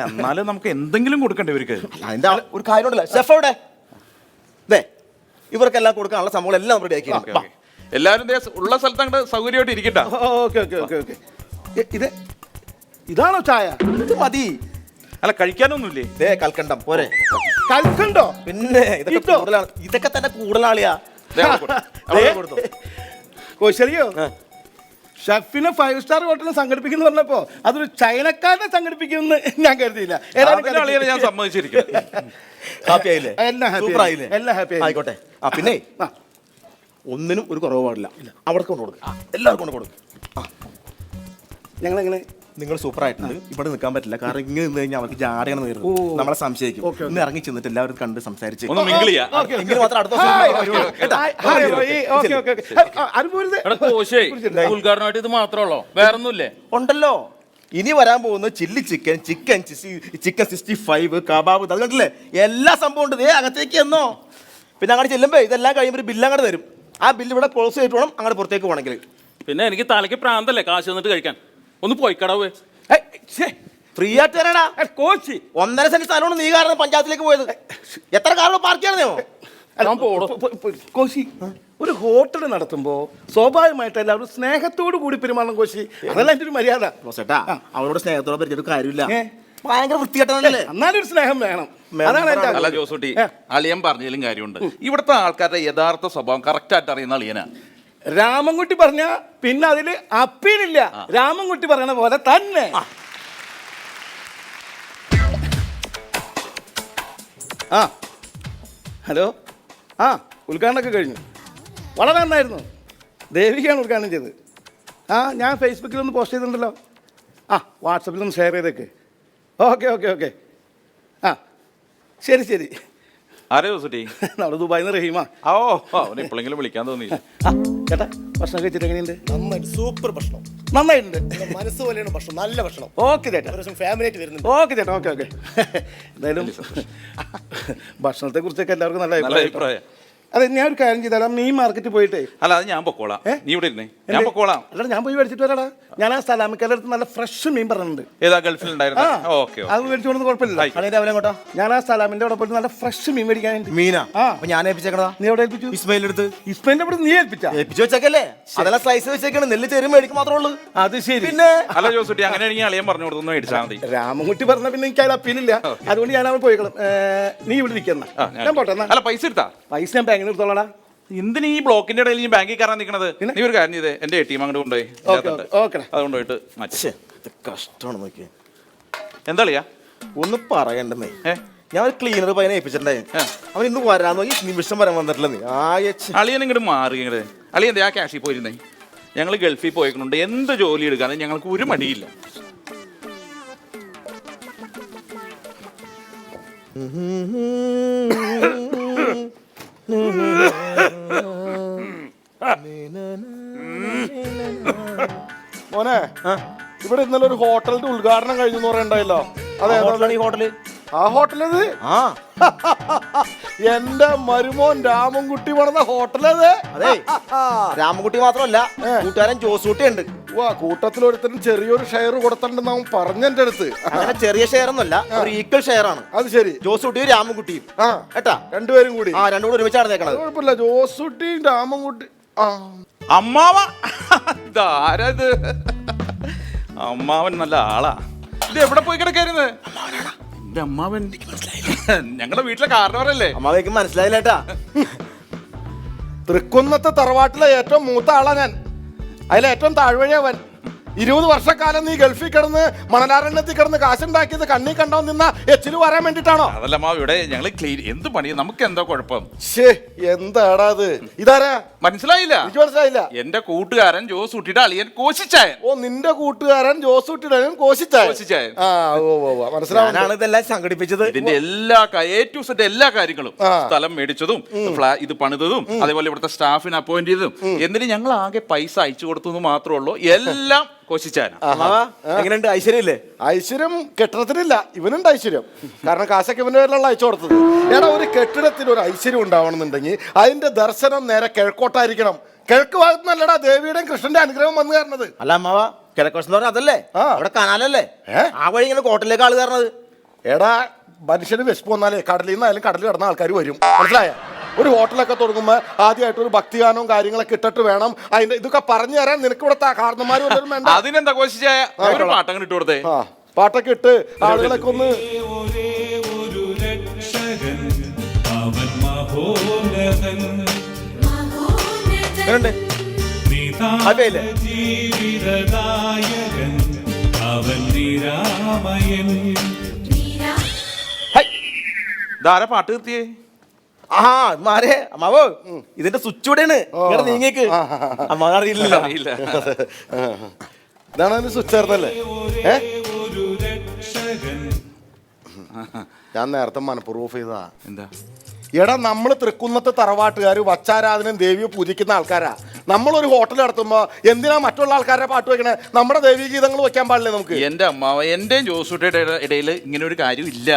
എന്നാലും നമുക്ക് എന്തെങ്കിലും കൊടുക്കണ്ടേ ഇവർക്ക്? അതിന്റെ ഒരു കാര്യമുണ്ടല്ലോ. ഷെഫ് എവിടെ? അതെ, ഇവർക്കെല്ലാം കൊടുക്കാനുള്ള സംഭവം എല്ലാം റെഡി ആക്കി. എല്ലാവരും ഉള്ള സ്ഥലത്ത് അങ്ങോട്ട് സൗകര്യമായിട്ട് ഇരിക്കട്ടെ. ഇതാണോ ചായ? ഇത് മതി. അല്ല, കഴിക്കാനൊന്നുമില്ലേ? ഇതേ കൽക്കണ്ടം പോരെ? കൽക്കണ്ടോ? പിന്നെ ഇതൊക്കെ തന്നെ കൂടുതലാളിയാ. കോശലിയോ, ഷെഫിനെ 5 സ്റ്റാർ ഹോട്ടലിൽ സംഘടിപ്പിക്കുന്നു പറഞ്ഞപ്പോ അതൊരു ചൈനക്കാരനെ സംഘടിപ്പിക്കുമെന്ന് ഞാൻ കരുതിയില്ല. ഞാൻ സമ്മതിച്ചിരിക്കും. ഹാപ്പി ആയില്ലേ? എല്ലാം ഹാപ്പി ആയിക്കോട്ടെ. പിന്നെ ഒന്നിനും ഒരു കുറവ് പാടില്ല. അവിടെ കൊണ്ട് കൊടുക്കും, എല്ലാവർക്കും കൊണ്ട് കൊടുക്കും. ഞങ്ങളെങ്ങനെ? നിങ്ങൾ സൂപ്പർ ആയിട്ടുണ്ട്. ഇവിടെ നിൽക്കാൻ പറ്റില്ല, കാരണം ഇങ്ങനെ നിന്ന് കഴിഞ്ഞാൽ അവർക്ക് ജാടയാണ് നേരുന്നത്. നമ്മളെ സംശയിക്കും. ഇന്ന് ഇറങ്ങി ചെന്നിട്ട് എല്ലാവരും കണ്ട് സംസാരിച്ച് മാത്രം അടുത്ത ഉദ്ഘാടനമായിട്ട് ഇത് മാത്രമല്ലോ, വേറൊന്നുമില്ലേ? ഉണ്ടല്ലോ. ഇനി വരാൻ പോകുന്ന ചില്ലി ചിക്കൻ 65, കബാബ്, അത് കണ്ടില്ലേ? എല്ലാ സംഭവം ഉണ്ട്. അകത്തേക്ക് എന്നോ. പിന്നെ അങ്ങോട്ട് ചെല്ലുമ്പോൾ ഇതെല്ലാം കഴിയുമ്പോൾ ഒരു ബില്ല് അങ്ങോട്ട് തരും. ആ ബില്ല് ഇവിടെ ക്ലോസ് ചെയ്തിട്ട് വേണം അങ്ങോട്ട് പുറത്തേക്ക് പോകണമെങ്കിൽ. പിന്നെ എനിക്ക് തലയ്ക്ക് പ്രാന്തല്ലേ കാശ് തന്നിട്ട് കഴിക്കാൻ. ഒന്ന് പോയി കടവ് ഫ്രീ ആയിട്ട് തരണടാ. കോച്ചി 1.5 സെന്റ് സ്ഥലമാണ് നീ കാരണം പഞ്ചായത്തിലേക്ക് പോയത്. എത്ര കാറുകൾ പാർക്ക് ചെയ്യണോ? കോശി, ഒരു ഹോട്ടൽ നടത്തുമ്പോൾ സ്വാഭാവികമായിട്ട് എല്ലാവരും സ്നേഹത്തോടു കൂടി പെരുമാറണം കോശി. അതല്ല എൻ്റെ ഒരു മര്യാദ. ചേട്ടാ അവരോട് സ്നേഹത്തോടെ പറ്റിയൊരു കാര്യമില്ല. ഭയങ്കര വൃത്തികെട്ടതല്ലേ. എന്നാലും ഒരു സ്നേഹം വേണം. അതാണ് എൻ്റെ അല്ല ജോസൂട്ടി, അളിയൻ പറഞ്ഞതിലും കാര്യമുണ്ട്. ഇവിടുത്തെ ആൾക്കാരുടെ യഥാർത്ഥ സ്വഭാവം കറക്റ്റായിട്ട് അറിയുന്ന അളിയനാ. രാമൻകുട്ടി പറഞ്ഞ പിന്നെ അതില് അപ്പീലില്ല. രാമൻകുട്ടി പറയണ പോലെ തന്നെ. ആ ഹലോ, ആ ഉദ്ഘാടനമൊക്കെ കഴിഞ്ഞു. വളരെ നന്നായിരുന്നു. ദേവികയാണ് ഉദ്ഘാടനം ചെയ്തത്. ആ ഞാൻ ഫേസ്ബുക്കിലൊന്ന് പോസ്റ്റ് ചെയ്തിട്ടുണ്ടല്ലോ. ആ വാട്സപ്പിലൊന്ന് ഷെയർ ചെയ്തേക്ക്. Okay okay okay. ആ ശരി ശരി. ആരെ ജോസൂട്ടി? നമ്മുടെ ദുബായിൽ നിന്ന് റഹീമാ. ഓ അവന് എപ്പോഴെങ്കിലും വിളിക്കാൻ തോന്നിയില്ല. ആ ചേട്ടാ ഭക്ഷണം കഴിച്ചിട്ട് എങ്ങനെയുണ്ട്? നന്നായിട്ട് സൂപ്പർ ഭക്ഷണം. നന്നായിട്ടുണ്ട്. മനസ്സ് പോലെയാണ് ഭക്ഷണം. നല്ല ഭക്ഷണം. ഓക്കെ ചേട്ടാ. ഫാമിലി ആയിട്ട് വരുന്നുണ്ട്. ഓക്കെ ചേട്ടാ. Okay okay. എന്തായാലും ഭക്ഷണത്തെ കുറിച്ചൊക്കെ എല്ലാവർക്കും നല്ല അഭിപ്രായം. അതെ ഞാൻ ഒരു കാര്യം ചെയ്താലും മീൻ മാർക്കറ്റിൽ പോയിട്ടേ. അല്ല അത് ഞാൻ പൊക്കോളാം. നീ ഇവിടെ ഇരുന്നേ, ഞാൻ പൊക്കോളാം. അല്ല ഞാൻ പോയി മേടിച്ചിട്ട് വരാടാ. ഞാൻ ആ സലാമിക്കാരുടെ അടുത്ത് നല്ല ഫ്രഷ് മീൻ പറഞ്ഞിട്ടുണ്ട്. ഏതാ ഗൾഫിൽ ഉണ്ടായിരുന്നു? ഓക്കെ അത് മേടിച്ചു കൊടുത്ത് കുഴപ്പമില്ല. രാവിലെ അങ്ങോട്ടാ ഞാൻ ആ സലാമിന്റെ അവിടെ പോയിട്ട് നല്ല ഫ്രഷ് മീൻ മേടിക്കാൻ. മീനാ? അപ്പൊ ഞാൻ ഏൽപ്പിച്ചേക്കണതാ. നീ എവിടെ ഏൽപ്പിച്ചു? ഇസ്മായിലിന്റെ അടുത്ത്. ഇസ്മായിലിന്റെ അടുത്ത് നീ ഏൽപ്പിച്ചു വെച്ചേക്കല്ലേ? അതെല്ലാം സ്ലൈസ് വെച്ചേക്കാണ്. നെല്ല് ചെറിയ മേടിക്കും മാത്രമേ ഉള്ളൂ. അത് ശരി. പിന്നെ അല്ല ജോസൂട്ടി, അങ്ങനെയാണെങ്കിൽ അളിയൻ പറഞ്ഞു കൊടുത്തൊന്നും മേടിച്ചാൽ മതി. രാമൻകുട്ടി പറഞ്ഞ പിന്നെ എനിക്ക് അതിൽ അപ്പീലില്ല. അതുകൊണ്ട് ഞാൻ അവിടെ പോയിക്കണം. നീ ഇവിടെ ഇരിക്കുന്ന ഞാൻ പോട്ടെ. അല്ല പൈസ എടുത്താ? പൈസ ഞാൻ ബാങ്കിൽ എടുത്തോളാം. എന്തിനാ ഈ ബ്ലോക്കിന്റെ ഇടയിൽ നീ ബാങ്കിൽ കയറാൻ നിൽക്കണത്? നീ ഒരു കാര്യം ചെയ്തേ, എന്റെ ATM അങ്ങോട്ട് കൊണ്ടുപോയി അതുകൊണ്ടുപോയിട്ട് മാറ്റി. കഷ്ടമാണ് നോക്കി. എന്താ കളിയാ ഒന്ന് പറയണ്ടെന്നേ. ഞാൻ ഒരു ക്ലീനർ പയ്യനെ ഏൽപ്പിച്ചിട്ടുണ്ടായി. അവൻ ഇന്ന് വരാൻ നോക്കി നിമിഷം വരാൻ വന്നിട്ടില്ല. നീ അളിയൻ ഇങ്ങോട്ട് മാറി. ഇങ്ങോട്ട് അളിയൻ ആ ക്യാഷിൽ പോയിരുന്നേ. ഞങ്ങൾ ഗൾഫിൽ പോയിട്ടുണ്ട്. എന്ത് ജോലി എടുക്കാനും ഞങ്ങൾക്ക് ഒരു മടിയില്ല. മോനെ ഇവിടെ ഇന്നലെ ഒരു ഹോട്ടലിന്റെ ഉദ്ഘാടനം കഴിഞ്ഞു പറയണ്ടായല്ലോ. അതെ ഈ ഹോട്ടല്. ആ ഹോട്ടലത് എന്റെ മരുമോൻ രാമൻകുട്ടി പണിത ഹോട്ടലത്. അതെ രാമൻകുട്ടി മാത്രമല്ല, കൂട്ടുകാരൻ ജോസൂട്ടി ഉണ്ട്. വാ കൂട്ടത്തിൽ ഒരുത്തരും ചെറിയൊരു ഷെയർ കൊടുത്തിട്ടുണ്ടെന്ന് അവൻ പറഞ്ഞെന്റെ അടുത്ത്. അങ്ങനെ ചെറിയ ഷെയർ ഒന്നുമല്ല, ഒരു ഈക്വൽ ഷെയർ ആണ്. അത് ശരി. ജോസൂട്ടിയും രാമൻകുട്ടിയും കേട്ടാ രണ്ടുപേരും കൂടി. രണ്ടും കൂടി ഒരുമിച്ച് നടന്നേക്കണത്. കുഴപ്പമില്ല. ജോസൂട്ടിയും രാമൻകുട്ടി. അമ്മാവ ഇതാരത്? അമ്മാവൻ നല്ല ആളാ. ഇത് എവിടെ പോയി കിടക്കായിരുന്നു? എന്റെ അമ്മാവൻ ഞങ്ങളുടെ വീട്ടിലെ കാരണവരല്ലേ? അമ്മാവേക്ക് മനസ്സിലായില്ലേട്ടാ. തൃക്കുന്നത്തെ തറവാട്ടിലെ ഏറ്റവും മൂത്ത ആളാ ഞാൻ. അതിലേറ്റവും താഴ്വഴിയവൻ. 20 വർഷക്കാലം നീ ഗൾഫിൽ കിടന്ന് മണലാരണ്യത്തിൽ കിടന്ന് കാശുണ്ടാക്കിയത് കണ്ണി കണ്ടോ നിന്ന എച്ചില് വരാൻ വേണ്ടിട്ടാണോ? അതല്ല അമ്മാവ്, ഇവിടെ ഞങ്ങള് ക്ലീൻ എന്ത് പണി, നമുക്ക് എന്താ കുഴപ്പം? എന്താടാ അത്? ഇതാരാ? മനസ്സിലായില്ല? എനിക്ക് മനസ്സിലായില്ല. എന്റെ കൂട്ടുകാരൻ ജോസൂട്ടിയുടെ അളിയൻ കോശിച്ചായൻ. ഓ നിന്റെ കൂട്ടുകാരൻ ജോസൂട്ടിയുടെ കോശിച്ചായൻ. മനസ്സിലാവാനാണ് ഇതെല്ലാം സംഘടിപ്പിച്ചത്. ഇതിന്റെ എല്ലാ A to Z എല്ലാ കാര്യങ്ങളും, സ്ഥലം മേടിച്ചതും ഇത് പണിതതും അതേപോലെ ഇവിടുത്തെ സ്റ്റാഫിനെ അപ്പോയിന്റ് ചെയ്തതും എന്തിനും ഞങ്ങൾ ആകെ പൈസ അയച്ചു കൊടുത്തു മാത്രമേ ഉള്ളൂ. എല്ലാം എങ്ങനെയുണ്ട്? ഐശ്വര്യല്ലേ? ഐശ്വര്യം കെട്ടിടത്തിനില്ല, ഇവനുണ്ട് ഐശ്വര്യം. കാരണം കാശൊക്കെ ഇവന്റെ പേരിലുള്ള അയച്ചു കൊടുത്തത്. എടാ ഒരു കെട്ടിടത്തിന് ഒരു ഐശ്വര്യം ഉണ്ടാവണമെന്നുണ്ടെങ്കിൽ അതിന്റെ ദർശനം നേരെ കിഴക്കോട്ടായിരിക്കണം. കിഴക്ക് ഭാഗത്ത് നല്ലടാ ദേവിയുടെയും കൃഷ്ണന്റെ അനുഗ്രഹം വന്നു കയറുന്നത്. അല്ല അമ്മാവ, കിഴക്കോശം എന്ന് പറഞ്ഞാൽ അതല്ലേ? അവിടെ കനാലല്ലേ? ആ വഴി ഇങ്ങനെ കോട്ടലിലേക്ക് ആള് കയറണത്. എടാ മനുഷ്യന് വിശപ്പ് വന്നാലേ കടലിൽ നിന്നായാലും കടലിൽ കിടന്ന ആൾക്കാർ വരും. മനസ്സിലായ? ഒരു ഹോട്ടലൊക്കെ തുടങ്ങുമ്പോൾ ആദ്യമായിട്ട് ഒരു ഭക്തിഗാനവും കാര്യങ്ങളൊക്കെ ഇട്ടിട്ട് വേണം അതിന്റെ ഇതൊക്കെ പറഞ്ഞു തരാൻ. നിനക്ക് ഇവിടുത്തെ കാരണന്മാരും വേണ്ട. അതിനെന്താ കോശിച്ചായ പാട്ടങ്ങ് ഇട്ട് കൊടുത്തേ. പാട്ടൊക്കെ ഇട്ട് ആളുകളൊക്കെ ഒന്ന് ധാര പാട്ട് നിർത്തിയേ. മാരേ അമ്മാവോ, ഇതിന്റെ സ്വിച്ച് ഇവിടെയാണ്. നീങ്ങേക്ക് അമ്മാവൻ അറിയില്ല. ഇതാണ് അതിന്റെ സ്വിച്ച് ആയിരുന്നല്ലേ? ഞാൻ നേരത്തെ മനഃപൂർവ്വം ഓഫ് ചെയ്തതാ. എന്താ? എടാ നമ്മൾ തൃക്കുന്നത്തെ തറവാട്ടുകാർ വച്ചാരാധനം ദേവിയെ പൂജിക്കുന്ന ആൾക്കാരാ. നമ്മളൊരു ഹോട്ടൽ നടത്തുമ്പോൾ എന്തിനാ മറ്റുള്ള ആൾക്കാരുടെ പാട്ട് വെക്കണേ? നമ്മുടെ ദേവീ ഗീതങ്ങൾ വെക്കാൻ പാടില്ലേ നമുക്ക്? എന്റെ അമ്മാവ, എന്റെയും ജോസൂട്ടിയുടെ ഇടയിൽ ഇങ്ങനെ ഒരു കാര്യം ഇല്ല.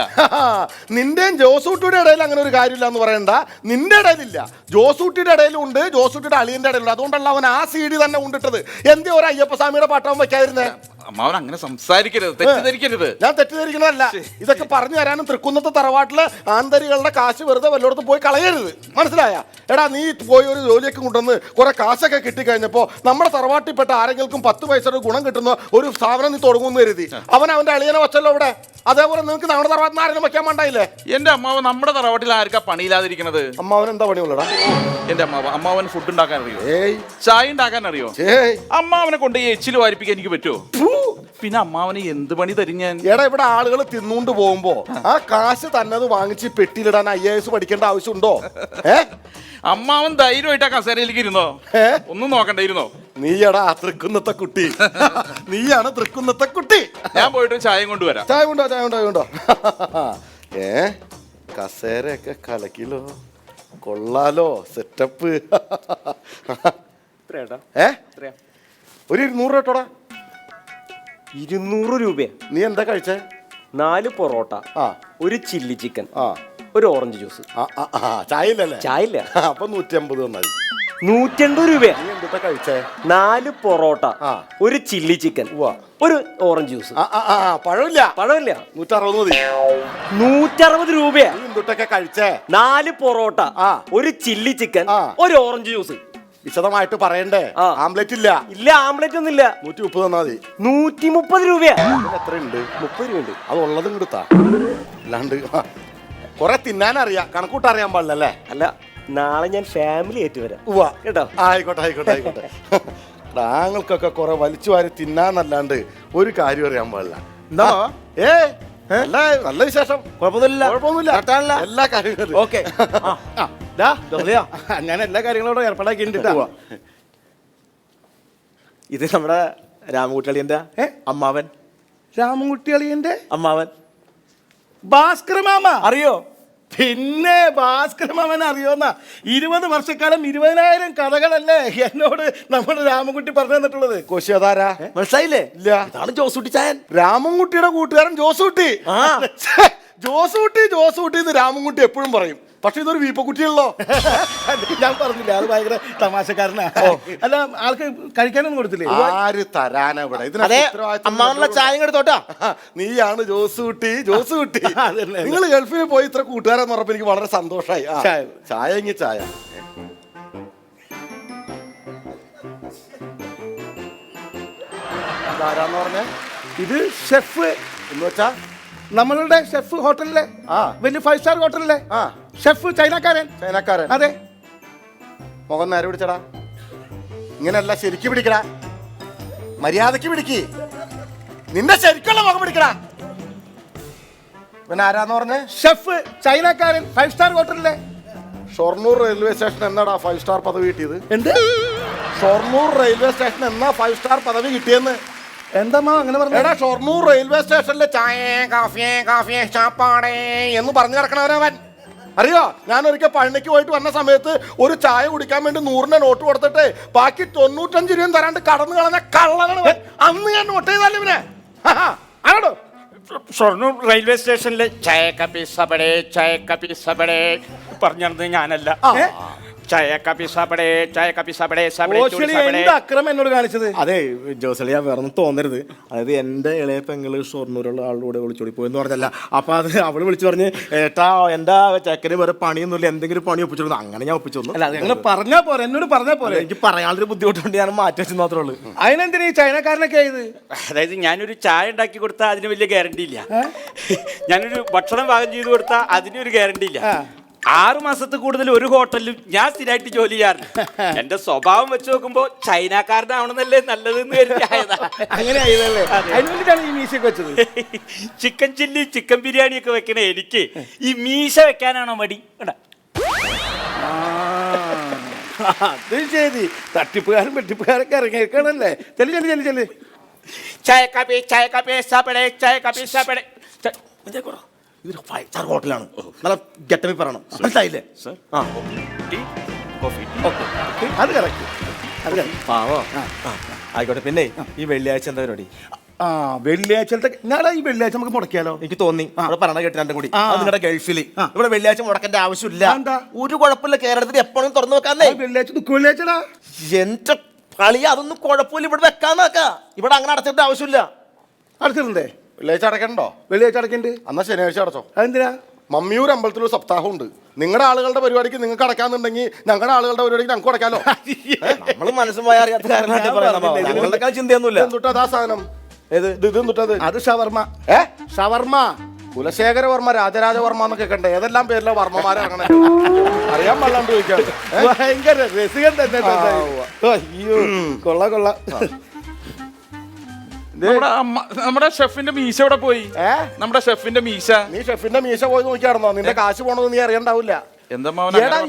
നിന്റെയും ജോസൂട്ടിയുടെ ഇടയിൽ അങ്ങനെ ഒരു കാര്യമില്ല എന്ന് പറയണ്ട. നിന്റെ ഇടയിലില്ല, ജോസൂട്ടിയുടെ ഇടയിലുണ്ട്, ജോസൂട്ടിയുടെ അളിയന്റെ ഇടയിലുണ്ട്. അതുകൊണ്ടല്ല അവൻ ആ CD തന്നെ ഉണ്ടിട്ടത്. എന്തേ ഒരു അയ്യപ്പ സ്വാമിയുടെ പാട്ടാവും വെക്കാതിരുന്നേ? അമ്മാവൻ അങ്ങനെ സംസാരിക്കരുത്, തെറ്റിദ്ധരിക്കരുത്. ഞാൻ തെറ്റിദ്ധരിക്കണതല്ല, ഇതൊക്കെ പറഞ്ഞു തരാനും തൃക്കുന്നത്തെ തറവാട്ടിലെ ആന്തരികളുടെ കാശ് വെറുതെ വല്ലയിടത്തും പോയി കളയരുത്, മനസ്സിലായ? എടാ, നീ പോയി ഒരു ജോലിയൊക്കെ കൊണ്ടുവന്ന് കുറെ കാശൊക്കെ കിട്ടിക്കഴിഞ്ഞപ്പോ നമ്മുടെ തറവാട്ടിൽപ്പെട്ട ആരെങ്കിലും 10 പൈസയുടെ ഗുണം കിട്ടുന്ന ഒരു സ്ഥാപനം നീ തുടങ്ങുമെന്ന് കരുതി അവന്റെ അളിയനെ വച്ചല്ലോ ഇവിടെ. അതേപോലെ നിങ്ങൾക്ക് നമ്മുടെ തറവാട്ടിൽ ആരെങ്കിലും വെക്കാൻ വേണ്ടായില്ലേ? എന്റെ അമ്മാവൻ നമ്മുടെ തറവാട്ടിൽ ആർക്കാ പണിയില്ലാതിരിക്കണത്? അമ്മാവൻ എന്താ പണിയുള്ളടാ? എന്റെ അമ്മാവൻ ഫുഡ് ഉണ്ടാക്കാൻ അറിയോ? ചായ ഉണ്ടാക്കാൻ അറിയോ? അമ്മാവനെ കൊണ്ട് ഈ എച്ചിൽ വാരിപ്പിക്കാൻ എനിക്ക് പറ്റുമോ? പിന്നെ അമ്മാവന് എന്ത് പണി തരും ഞാൻ? എടാ, ഇവിടെ ആളുകൾ തിന്നുകൊണ്ട് പോകുമ്പോ ആ കാശ് തന്നത് വാങ്ങിച്ച് പെട്ടിയിലിടാൻ IAS പഠിക്കേണ്ട ആവശ്യമുണ്ടോ? അമ്മാവൻ ധൈര്യമായിട്ട് ആ കസേരയിലേക്ക് ഇരുന്നോ? ഒന്നും നോക്കണ്ടായിരുന്നോ? നീയടാ തൃക്കുന്നത്തെ കുട്ടി, നീയാണ് തൃക്കുന്നത്തെ കുട്ടി. ഞാൻ പോയിട്ട് ചായ കൊണ്ടുവരാം. ചായ കൊണ്ടോ. കസേരയൊക്കെ കലക്കിലോ, കൊള്ളാലോ സെറ്റപ്പ്. ഒരു 200 രൂപ. 200 രൂപ. നീ എന്താ കഴിച്ചേ? 4 പൊറോട്ട, ഒരു ചില്ലി ചിക്കൻ, ഒരു ഓറഞ്ച് ജ്യൂസ്. ചായ ഇല്ലല്ലേ? ചായ ഇല്ല. അപ്പൊ 150 തന്നാൽ. 180 രൂപ. നീ എന്താ കഴിച്ചേ? 4 പൊറോട്ട, ഒരു ചില്ലി ചിക്കൻ, ഒരു ഓറഞ്ച് ജ്യൂസ്. പഴമില്ല. 160 മതി. 160 രൂപ. നീ എന്തൊക്കെ കഴിച്ചേ? 4 പൊറോട്ട, ഒരു ചില്ലി ചിക്കൻ, ഒരു ഓറഞ്ച് ജ്യൂസ്. വിശദമായിട്ട് പറയണ്ടേ? ആംപ്ലേറ്റ് ഇല്ല. ഇല്ല, ആംപ്ലേറ്റ് ഒന്നും ഇല്ല. 130 തന്നാ മതി. 130 രൂപ. എത്രയുണ്ട്? 30 രൂപ ഉണ്ട്. അത് ഉള്ളതും കൊടുത്താ. അല്ലാണ്ട് കൊറേ തിന്നാനറിയാം, കണക്കൂട്ടറിയാൻ പാടില്ലല്ലേ? അല്ല, നാളെ ഞാൻ ഫാമിലി ആയിട്ട് വരാം കേട്ടോ. ആയിക്കോട്ടെ. താങ്കൾക്കൊക്കെ കുറെ വലിച്ചു വാരി തിന്നാന്നല്ലാണ്ട് ഒരു കാര്യം അറിയാൻ പാടില്ല. എന്താ? നല്ല വിശേഷം. കുഴപ്പമൊന്നുമില്ല. എല്ലാ കാര്യങ്ങളും ഓക്കെ. ഞാൻ എല്ലാ കാര്യങ്ങളോടും ഏർപ്പാടാക്കിയിട്ടുണ്ട്. ഇത് നമ്മുടെ രാമൻകുട്ടിയളിയന്റെ അമ്മാവൻ. രാമൻകുട്ടിയളിയന്റെ അമ്മാവൻ ഭാസ്കര മാമ. അറിയോ? പിന്നെ ഭാസ്കര മാമൻ അറിയോന്നാ? 20 വർഷക്കാലം 20,000 കഥകളല്ലേ എന്നോട് നമ്മുടെ രാമൻകുട്ടി പറഞ്ഞു തന്നിട്ടുള്ളത്. കോശിയതാരാ മനസ്സിലായില്ലേ? ഇല്ല. ഇതാണ് ജോസൂട്ടി ചായൻ, രാമൻകുട്ടിയുടെ കൂട്ടുകാരൻ ജോസൂട്ടി. ജോസൂട്ടി എന്ന് രാമൻകുട്ടി എപ്പോഴും പറയും. പക്ഷെ ഇതൊരു വീപ്പക്കുട്ടിയല്ലോ. ഞാൻ പറഞ്ഞില്ല, അത് ഭയങ്കര തമാശക്കാരനാ. അല്ല, ആൾക്ക് കഴിക്കാനൊന്നും കൊടുത്തില്ലേ? ആര് തരാനാ ഇവിടെ? അമ്മാവനുള്ള ചായ എടുത്തോട്ടാ. നീയാണ് ജോസൂട്ടി. നിങ്ങൾ ഗൾഫിൽ പോയി ഇത്ര കൂട്ടുകാരെന്ന് പറഞ്ഞപ്പോ എനിക്ക് വളരെ സന്തോഷമായി. ചായ. ഇതാരാന്ന് പറഞ്ഞ? ഇത് ഷെഫ് എന്ന് വെച്ചാ നമ്മളുടെ ഷെഫ് ഹോട്ടലിലെ വലിയ 5 സ്റ്റാർ ഹോട്ടലിലെ ഷെഫ്. ചൈനക്കാരൻ. അതെ. മുഖം നേരെ പിടിച്ചടാ. ഇങ്ങനെയല്ല, ശരിക്കും പിടിക്കടാ. മര്യാദക്ക് പിടിക്ക്. നിന്റെ ശരിക്കുള്ള മുഖം പിടിക്കടാ. പിന്നെ ആരാന്ന് പറഞ്ഞേ? ഷെഫ് ചൈനക്കാരൻ, 5 സ്റ്റാർ ഹോട്ടലിലെ. ഷൊർണൂർ റെയിൽവേ സ്റ്റേഷൻ എന്നാടാ 5 സ്റ്റാർ പദവി കിട്ടിയത്? എന്ത്? ഷൊർണൂർ റെയിൽവേ സ്റ്റേഷൻ എന്നാ 5 സ്റ്റാർ പദവി കിട്ടിയെന്ന്? എന്താ അങ്ങനെ പറഞ്ഞു? എടാ, ഷൊർണൂർ റെയിൽവേ സ്റ്റേഷനിലെ ചായ കാഫിയെ ചാപ്പാടേ എന്ന് പറഞ്ഞു കിടക്കണവനവൻ. അറിയോ? ഞാൻ ഒരിക്കൽ പഴനിക്ക് പോയിട്ട് വന്ന സമയത്ത് ഒരു ചായ കുടിക്കാൻ വേണ്ടി 100 നോട്ട് കൊടുത്തിട്ട് ബാക്കി 95 രൂപയും തരാണ്ട് കടന്നു കളഞ്ഞ കള്ളനാണ്. അന്ന് ഞാൻ നോട്ട് ചെയ്തല്ലേ ഇവനെ. ആണോ? ഷൊർണൂർ റെയിൽവേ സ്റ്റേഷനിലെ ചായ കാപ്പി സബടേ പറഞ്ഞത് ഞാനല്ല. അക്രമം എന്നോട് കാണിച്ചത്? അതെ ജോസളി, ഞാൻ വേറെ തോന്നരുത്. അതായത് എന്റെ ഇളയ പെങ്ങള് ഷൊർണൂരുള്ള ആളുടെ വിളിച്ചോടി പോയെന്ന് പറഞ്ഞല്ല. അപ്പൊ അത് അവള് വിളിച്ചു പറഞ്ഞ്, ഏട്ടാ എന്റെ ചെക്കന് വേറെ പണിയൊന്നുമില്ല, എന്തെങ്കിലും പണി ഒപ്പിച്ചു. അങ്ങനെ ഞാൻ ഒപ്പിച്ചു. അങ്ങനെ പറഞ്ഞാ പോലെ, എന്നോട് പറഞ്ഞാ പോലെ. എനിക്ക് പറയാനൊരു ബുദ്ധിമുട്ടുണ്ട്, ഞാൻ മാറ്റി വെച്ചു മാത്രമേ ഉള്ളൂ. അതിനെന്തിനാ ഈ ചൈനക്കാരനൊക്കെ ആയത്? അതായത് ഞാനൊരു ചായ ഉണ്ടാക്കി കൊടുത്താൽ അതിന് വലിയ ഗ്യാരണ്ടി ഇല്ല. ഞാനൊരു ഭക്ഷണം പാകം ചെയ്ത് കൊടുത്താൽ അതിനൊരു ഗ്യാരണ്ടി ഇല്ല. 6 മാസത്തിൽ കൂടുതൽ ഒരു ഹോട്ടലിലും ഞാൻ സ്ഥിരമായിട്ട് ജോലി ചെയ്യാറുണ്ട്. എന്റെ സ്വഭാവം വെച്ച് നോക്കുമ്പോ ചൈനക്കാരനാവണമെന്നല്ലേ നല്ലതെന്ന് കരുതിയായതാ. അങ്ങനെ ആയതല്ലേ? അതിനുവേണ്ടിട്ടാണ് ഈ മീശയൊക്കെ വെച്ചത്. ചിക്കൻ ചില്ലി, ചിക്കൻ ബിരിയാണി ഒക്കെ വെക്കണേ എനിക്ക് ഈ മീശ വെക്കാനാണോ മടി? അത് ശരി. തട്ടിപ്പുകാരും വെട്ടിപ്പുകാരൊക്കെ ഇറങ്ങിയേക്കാണല്ലേ. ചെല്ലു. ചായ കാപ്പി സാപ്പടേ. ഇതൊരു 5 സ്റ്റാർ ഹോട്ടലാണ്. നല്ല ഗെറ്റപ്പിൽ പറയണം, മനസ്സിലായില്ലേ? അത് കറക്റ്റ്. പാവോ. ആയിക്കോട്ടെ. പിന്നെ ഈ വെള്ളിയാഴ്ച എന്താ പരിപാടി? വെള്ളിയാഴ്ചത്തെ ഞാനാ ഈ വെള്ളിയാഴ്ച നമുക്ക് മുടക്കിയാലോ? എനിക്ക് തോന്നി അവിടെ പറഞ്ഞ കേട്ട് രണ്ടും കൂടി. നിങ്ങളുടെ ഗൾഫിൽ ഇവിടെ വെള്ളിയാഴ്ച മുടക്കേണ്ട ആവശ്യമില്ല. ഒരു കുഴപ്പമില്ല, കേരളത്തിൽ എപ്പോഴും തുറന്നു വെക്കാന്നേ. വെള്ളിയാഴ്ച വെള്ളിയാഴ്ചടാ. എന്റെ അളിയ അതൊന്നും കുഴപ്പമില്ല, ഇവിടെ വെക്കാന്നൊക്കെ. ഇവിടെ അങ്ങനെ അടച്ചിട്ട് ആവശ്യമില്ല. അടച്ചിട്ടുണ്ടേ? വെള്ളിയാഴ്ച അടയ്ക്കണ്ടോ? വെള്ളിയാഴ്ച അടയ്ക്കണ്ട്. എന്നാ ശനിയാഴ്ച അടച്ചോ. അതെന്തിനാ? മമ്മിയൂർ അമ്പലത്തിലൊരു സപ്താഹമുണ്ട്. നിങ്ങളുടെ ആളുകളുടെ പരിപാടിക്ക് നിങ്ങൾക്ക് അടയ്ക്കാന്നുണ്ടെങ്കിൽ ഞങ്ങളുടെ ആളുകളുടെ പരിപാടിക്ക് ഞങ്ങൾക്ക് അടയ്ക്കാലോ. നമ്മൾ മനസ്സും പോയ അറിയാത്ത കാരണമായിട്ട് പറയുന്നത്. ഞങ്ങളുടെ ചിന്തയൊന്നുമില്ല. എന്തുട്ടാ ആ സാധനം? ഏത് ഇത് എന്തുട്ടത്? അത് ഷവർമ്മ. ഷവർമ്മ. കുലശേഖരവർമ്മ, രാജരാജവർമ്മ എന്നൊക്കെ കണ്ടേ, ഏതെല്ലാം പേരിലെ വർമ്മമാരെ ഇറങ്ങണേ അറിയാൻ പാടില്ലാണ്ട് ചോദിക്കാം. ഭയങ്കര രസികൻ തന്നെ. അയ്യോ, കൊള്ള. നമ്മുടെ ഷെഫിന്റെ മീശ എവിടെ പോയി? നമ്മുടെ ഷെഫിന്റെ മീശ. നീ ഷെഫിന്റെ മീശ പോയി നോക്കിയായിരുന്നോ? നിന്റെ കാശ് പോണത് നീ അറിയണ്ടാവില്ല. എന്താ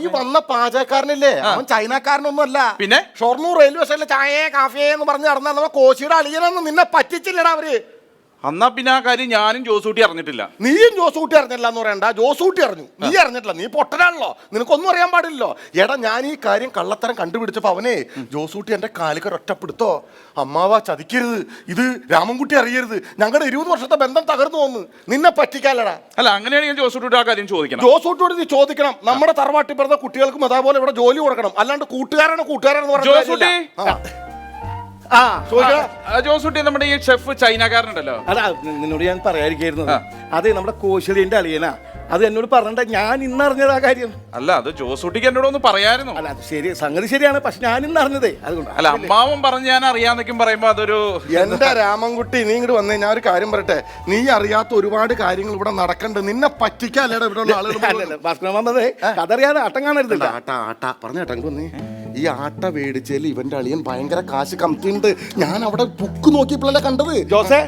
ഈ വന്ന പാചകക്കാരനില്ലേ, അവൻ ചൈനക്കാരനൊന്നും അല്ല. പിന്നെ ഷൊർണൂർ റെയിൽവേ സ്റ്റേഷനിലെ ചായേ കാഫിയേ എന്ന് പറഞ്ഞ് നടന്ന കോശിയുടെ അളിയനെന്ന് നിന്നെ പറ്റിച്ചില്ലടാ അവര്. അന്നാ പിന്നെ ആ കാര്യം ഞാനും ജോസൂട്ടി അറിഞ്ഞിട്ടില്ല. നീയും ജോസൂട്ടി അറിഞ്ഞില്ല എന്ന് പറയണ്ട, ജോസൂട്ടി അറിഞ്ഞു, നീ അറിഞ്ഞിട്ടില്ല. നീ പൊട്ടനാണല്ലോ, നിനക്കൊന്നും അറിയാൻ പാടില്ലല്ലോ. എടാ ഞാൻ ഈ കാര്യം കള്ളത്തരം കണ്ടുപിടിച്ചപ്പോ അവനെ ജോസൂട്ടി എന്റെ കാലിക്കർ ഒറ്റപ്പെടുത്തോ, അമ്മാവ ചതിക്കരുത്, ഇത് രാമൻകുട്ടി അറിയരുത്, ഞങ്ങളുടെ 20 വർഷത്തെ ബന്ധം തകർന്നു പോന്ന്, നിന്നെ പറ്റിക്കാലടാ. അല്ല അങ്ങനെയാണെങ്കിൽ ഞാൻ ജോസൂട്ടിയോട് ആ കാര്യം ചോദിക്കണം. ജോസൂട്ടിയോട് നീ ചോദിക്കണം. നമ്മുടെ തറവാട്ടി പറഞ്ഞ കുട്ടികൾക്കും അതേപോലെ ഇവിടെ ജോലി കൊടുക്കണം, അല്ലാണ്ട് കൂട്ടുകാരെന്ന് പറഞ്ഞു. ജോസൂട്ടി നമ്മുടെ ഈ ഷെഫ് ചൈനക്കാരനുണ്ടല്ലോ. അതാ നിന്നോട് ഞാൻ പറയാതിരിക്കായിരുന്നു. അതെ, നമ്മുടെ കോശലിന്റെ അളിയനാ. അത് എന്നോട് പറഞ്ഞിട്ട് ഞാൻ ഇന്ന് അറിഞ്ഞത് ആ കാര്യം. അല്ല അത് ജോസൂട്ടിക്ക് എന്നോട് ഒന്ന് പറയായിരുന്നു. അല്ല അത് ശരി, സംഗതി ശരിയാണ്, പക്ഷെ ഞാൻ ഇന്ന് അറിഞ്ഞതേ അതുകൊണ്ട്. അല്ല അമ്മാവൻ പറഞ്ഞ് ഞാൻ അറിയാന്നൊക്കെ പറയുമ്പോ അതൊരു. എന്റെ രാമൻകുട്ടി, നീ ഇങ്ങോട്ട് വന്നേ, ഞാൻ ഒരു കാര്യം പറയട്ടെ. നീ അറിയാത്ത ഒരുപാട് കാര്യങ്ങൾ ഇവിടെ നടക്കണ്ട്, നിന്നെ പറ്റിക്കാല്ലേടാ ഇവിടെ ഉള്ള ആളുകൾ. അതറിയാതെ ആട്ടം കാണരുത്. ആട്ട പറഞ്ഞേട്ടാ ഇങ്ങോട്ട് വന്നേ. ഈ ആട്ട മേടിച്ചതിൽ ഇവന്റെ അളിയൻ ഭയങ്കര കാശ് കമ്മിയുണ്ട്. ഞാൻ അവിടെ ബുക്ക് നോക്കിയപ്പോഴല്ലേ കണ്ടത്. ജോസേ,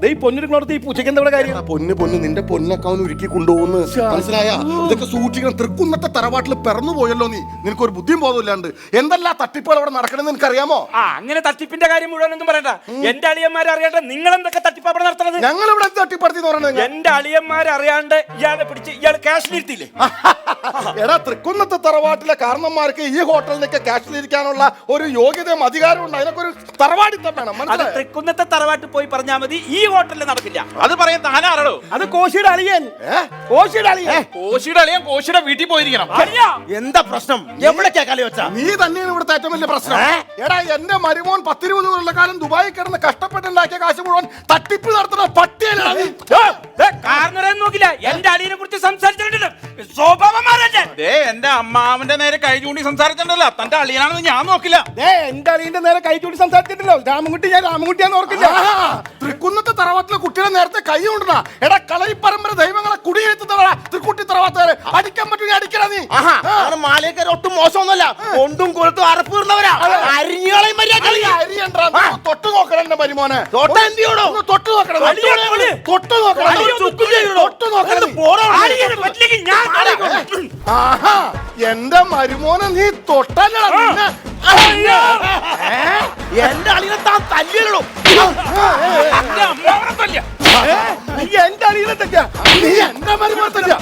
ഈ പൊന്നിരിക്കണോടത്ത് ഈ പൂച്ചയ്ക്ക് എന്താ കാര്യം? പൊന്ന് നിന്റെ പൊന്നൊക്കെ അവൻ ഒരുക്കി കൊണ്ടുപോകുന്നു, മനസ്സിലായ? ഇതൊക്കെ സൂക്ഷിക്കണം. തൃക്കുന്നത്തെ തറവാട്ടിൽ പിറന്നു പോയല്ലോ നീ, നിനക്കൊരു ബുദ്ധിയും ബോധമില്ലാണ്ട്. എന്തെല്ലാം തട്ടിപ്പുകൾ അവിടെ നടക്കണമെന്ന് നിനക്കറിയാമോ? അങ്ങനെ തട്ടിപ്പിന്റെ കാര്യം മുഴുവനൊന്നും പറയണ്ട. എന്റെ അളിയന്മാരെ അറിയാണ്ട് നിങ്ങൾ എന്തൊക്കെ തട്ടിപ്പ് അവിടെ നടത്തുന്നത്? ഞങ്ങൾ ഇവിടെ തട്ടിപ്പടുത്തി പറയുന്നത്. എന്റെ അളിയന്മാരെ അറിയാണ്ട് ഇയാളെ പിടിച്ച് ഇയാൾ ക്യാഷിലിരുത്തില്ലേ? എടാ, തൃക്കുന്നത്തെ തറവാട്ടിലെ കാരണന്മാർക്ക് ഈ ഹോട്ടലിനൊക്കെ ക്യാഷിലിരിക്കാനുള്ള ഒരു യോഗ്യതയും അധികാരവും ഉണ്ട്. അതിനൊക്കെ ഒരു തറവാടിത്തം വേണം. അത് തൃക്കുന്നത്തെ തറവാട്ടിൽ പോയി പറഞ്ഞാൽ മതി, ഈ ഹോട്ടലിൽ നടക്കില്ല. അത് പറയാൻ താനാറോ? അത് കോശിയുടെ അളിയൻ. കോശിയുടെ അളിയൻ കോശിയുടെ വീട്ടിൽ പോയിരിക്കണം. എന്താ പ്രശ്നം? എവിടേക്കാ കളി വെച്ചാ? നീ തന്നെയാണ് ഇവിടുത്തെ ഏറ്റവും വലിയ പ്രശ്നം. എടാ, എന്റെ മരുമോൻ 10-20 കൊല്ല കാലം ദുബായി കിടന്ന് കഷ്ടപ്പെട്ടുണ്ടാക്കിയ കാശ് മുഴുവൻ തട്ടിപ്പ് നടത്തുന്ന പട്ടിയലാണ്. നോക്കില്ല, എന്റെ അളിയനെ കുറിച്ച് സംസാരിച്ചിട്ടുണ്ടല്ലോ. സ്വഭാവന്മാരല്ലേ? എന്റെ അമ്മാവന്റെ നേരെ കൈ ചൂണ്ടി സംസാരിച്ചിട്ടുണ്ടല്ലോ. തന്റെ അളിയനാണെന്ന് ഞാൻ നോക്കില്ല. എന്റെ അളിയന്റെ നേരെ കൈ ചൂണ്ടി സംസാരിച്ചിട്ടില്ലോ. രാമൻകുട്ടി, ഞാൻ രാമൻകുട്ടിയാന്ന് ഓർക്കില്ല. തൃക്കുന്നത്തെ തറവാട്ടിലെ കുട്ടികളെ നേരത്തെ കൈ കൊണ്ടുവരാ. എടാ, കളരി പരമ്പര ദൈവങ്ങളെ കുടിയേറ്റുന്നവരാ തൃക്കുട്ടി തറവാട്ടുകാരെ. അടിക്കാൻ പറ്റുമെങ്കിൽ അടിക്കടാ നീ. മാലയേക്കാർ ഒട്ടും മോശമൊന്നുമല്ല, കൊണ്ടും കൊളുത്തും അറപ്പീർന്നവരാ. തൊട്ട് നോക്കണം എന്റെ മരുമോനെ. തൊട്ട് എന്തിയോടോ? തൊട്ട് നോക്കണം, തൊട്ട് നോക്കണം. എന്റെ മരുമോനെ നീ തൊട്ടല്ലോ. എന്റെ അളിയനെ താൻ തല്ലിയല്ലോ. എന്റെ അളിയനെ തല്ല, നീ എന്റെ മരുമോനെ തല്ല.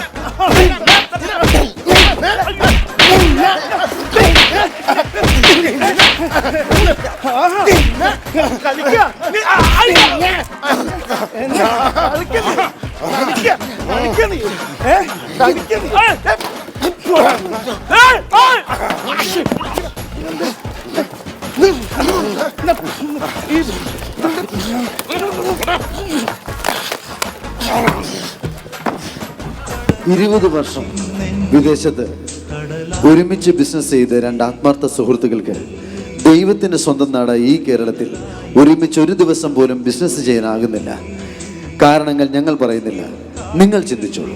ഇരുപത് വർഷം വിദേശത്ത് ഒരുമിച്ച് ബിസിനസ് ചെയ്ത് 2 ആത്മാർത്ഥ സുഹൃത്തുക്കൾക്ക് ദൈവത്തിന്റെ സ്വന്തം നാട് ഈ കേരളത്തിൽ ഒരുമിച്ച് ഒരു ദിവസം പോലും ബിസിനസ് ചെയ്യാനാകുന്നില്ല. കാരണങ്ങൾ ഞങ്ങൾ പറയുന്നില്ല, നിങ്ങൾ ചിന്തിച്ചോളൂ.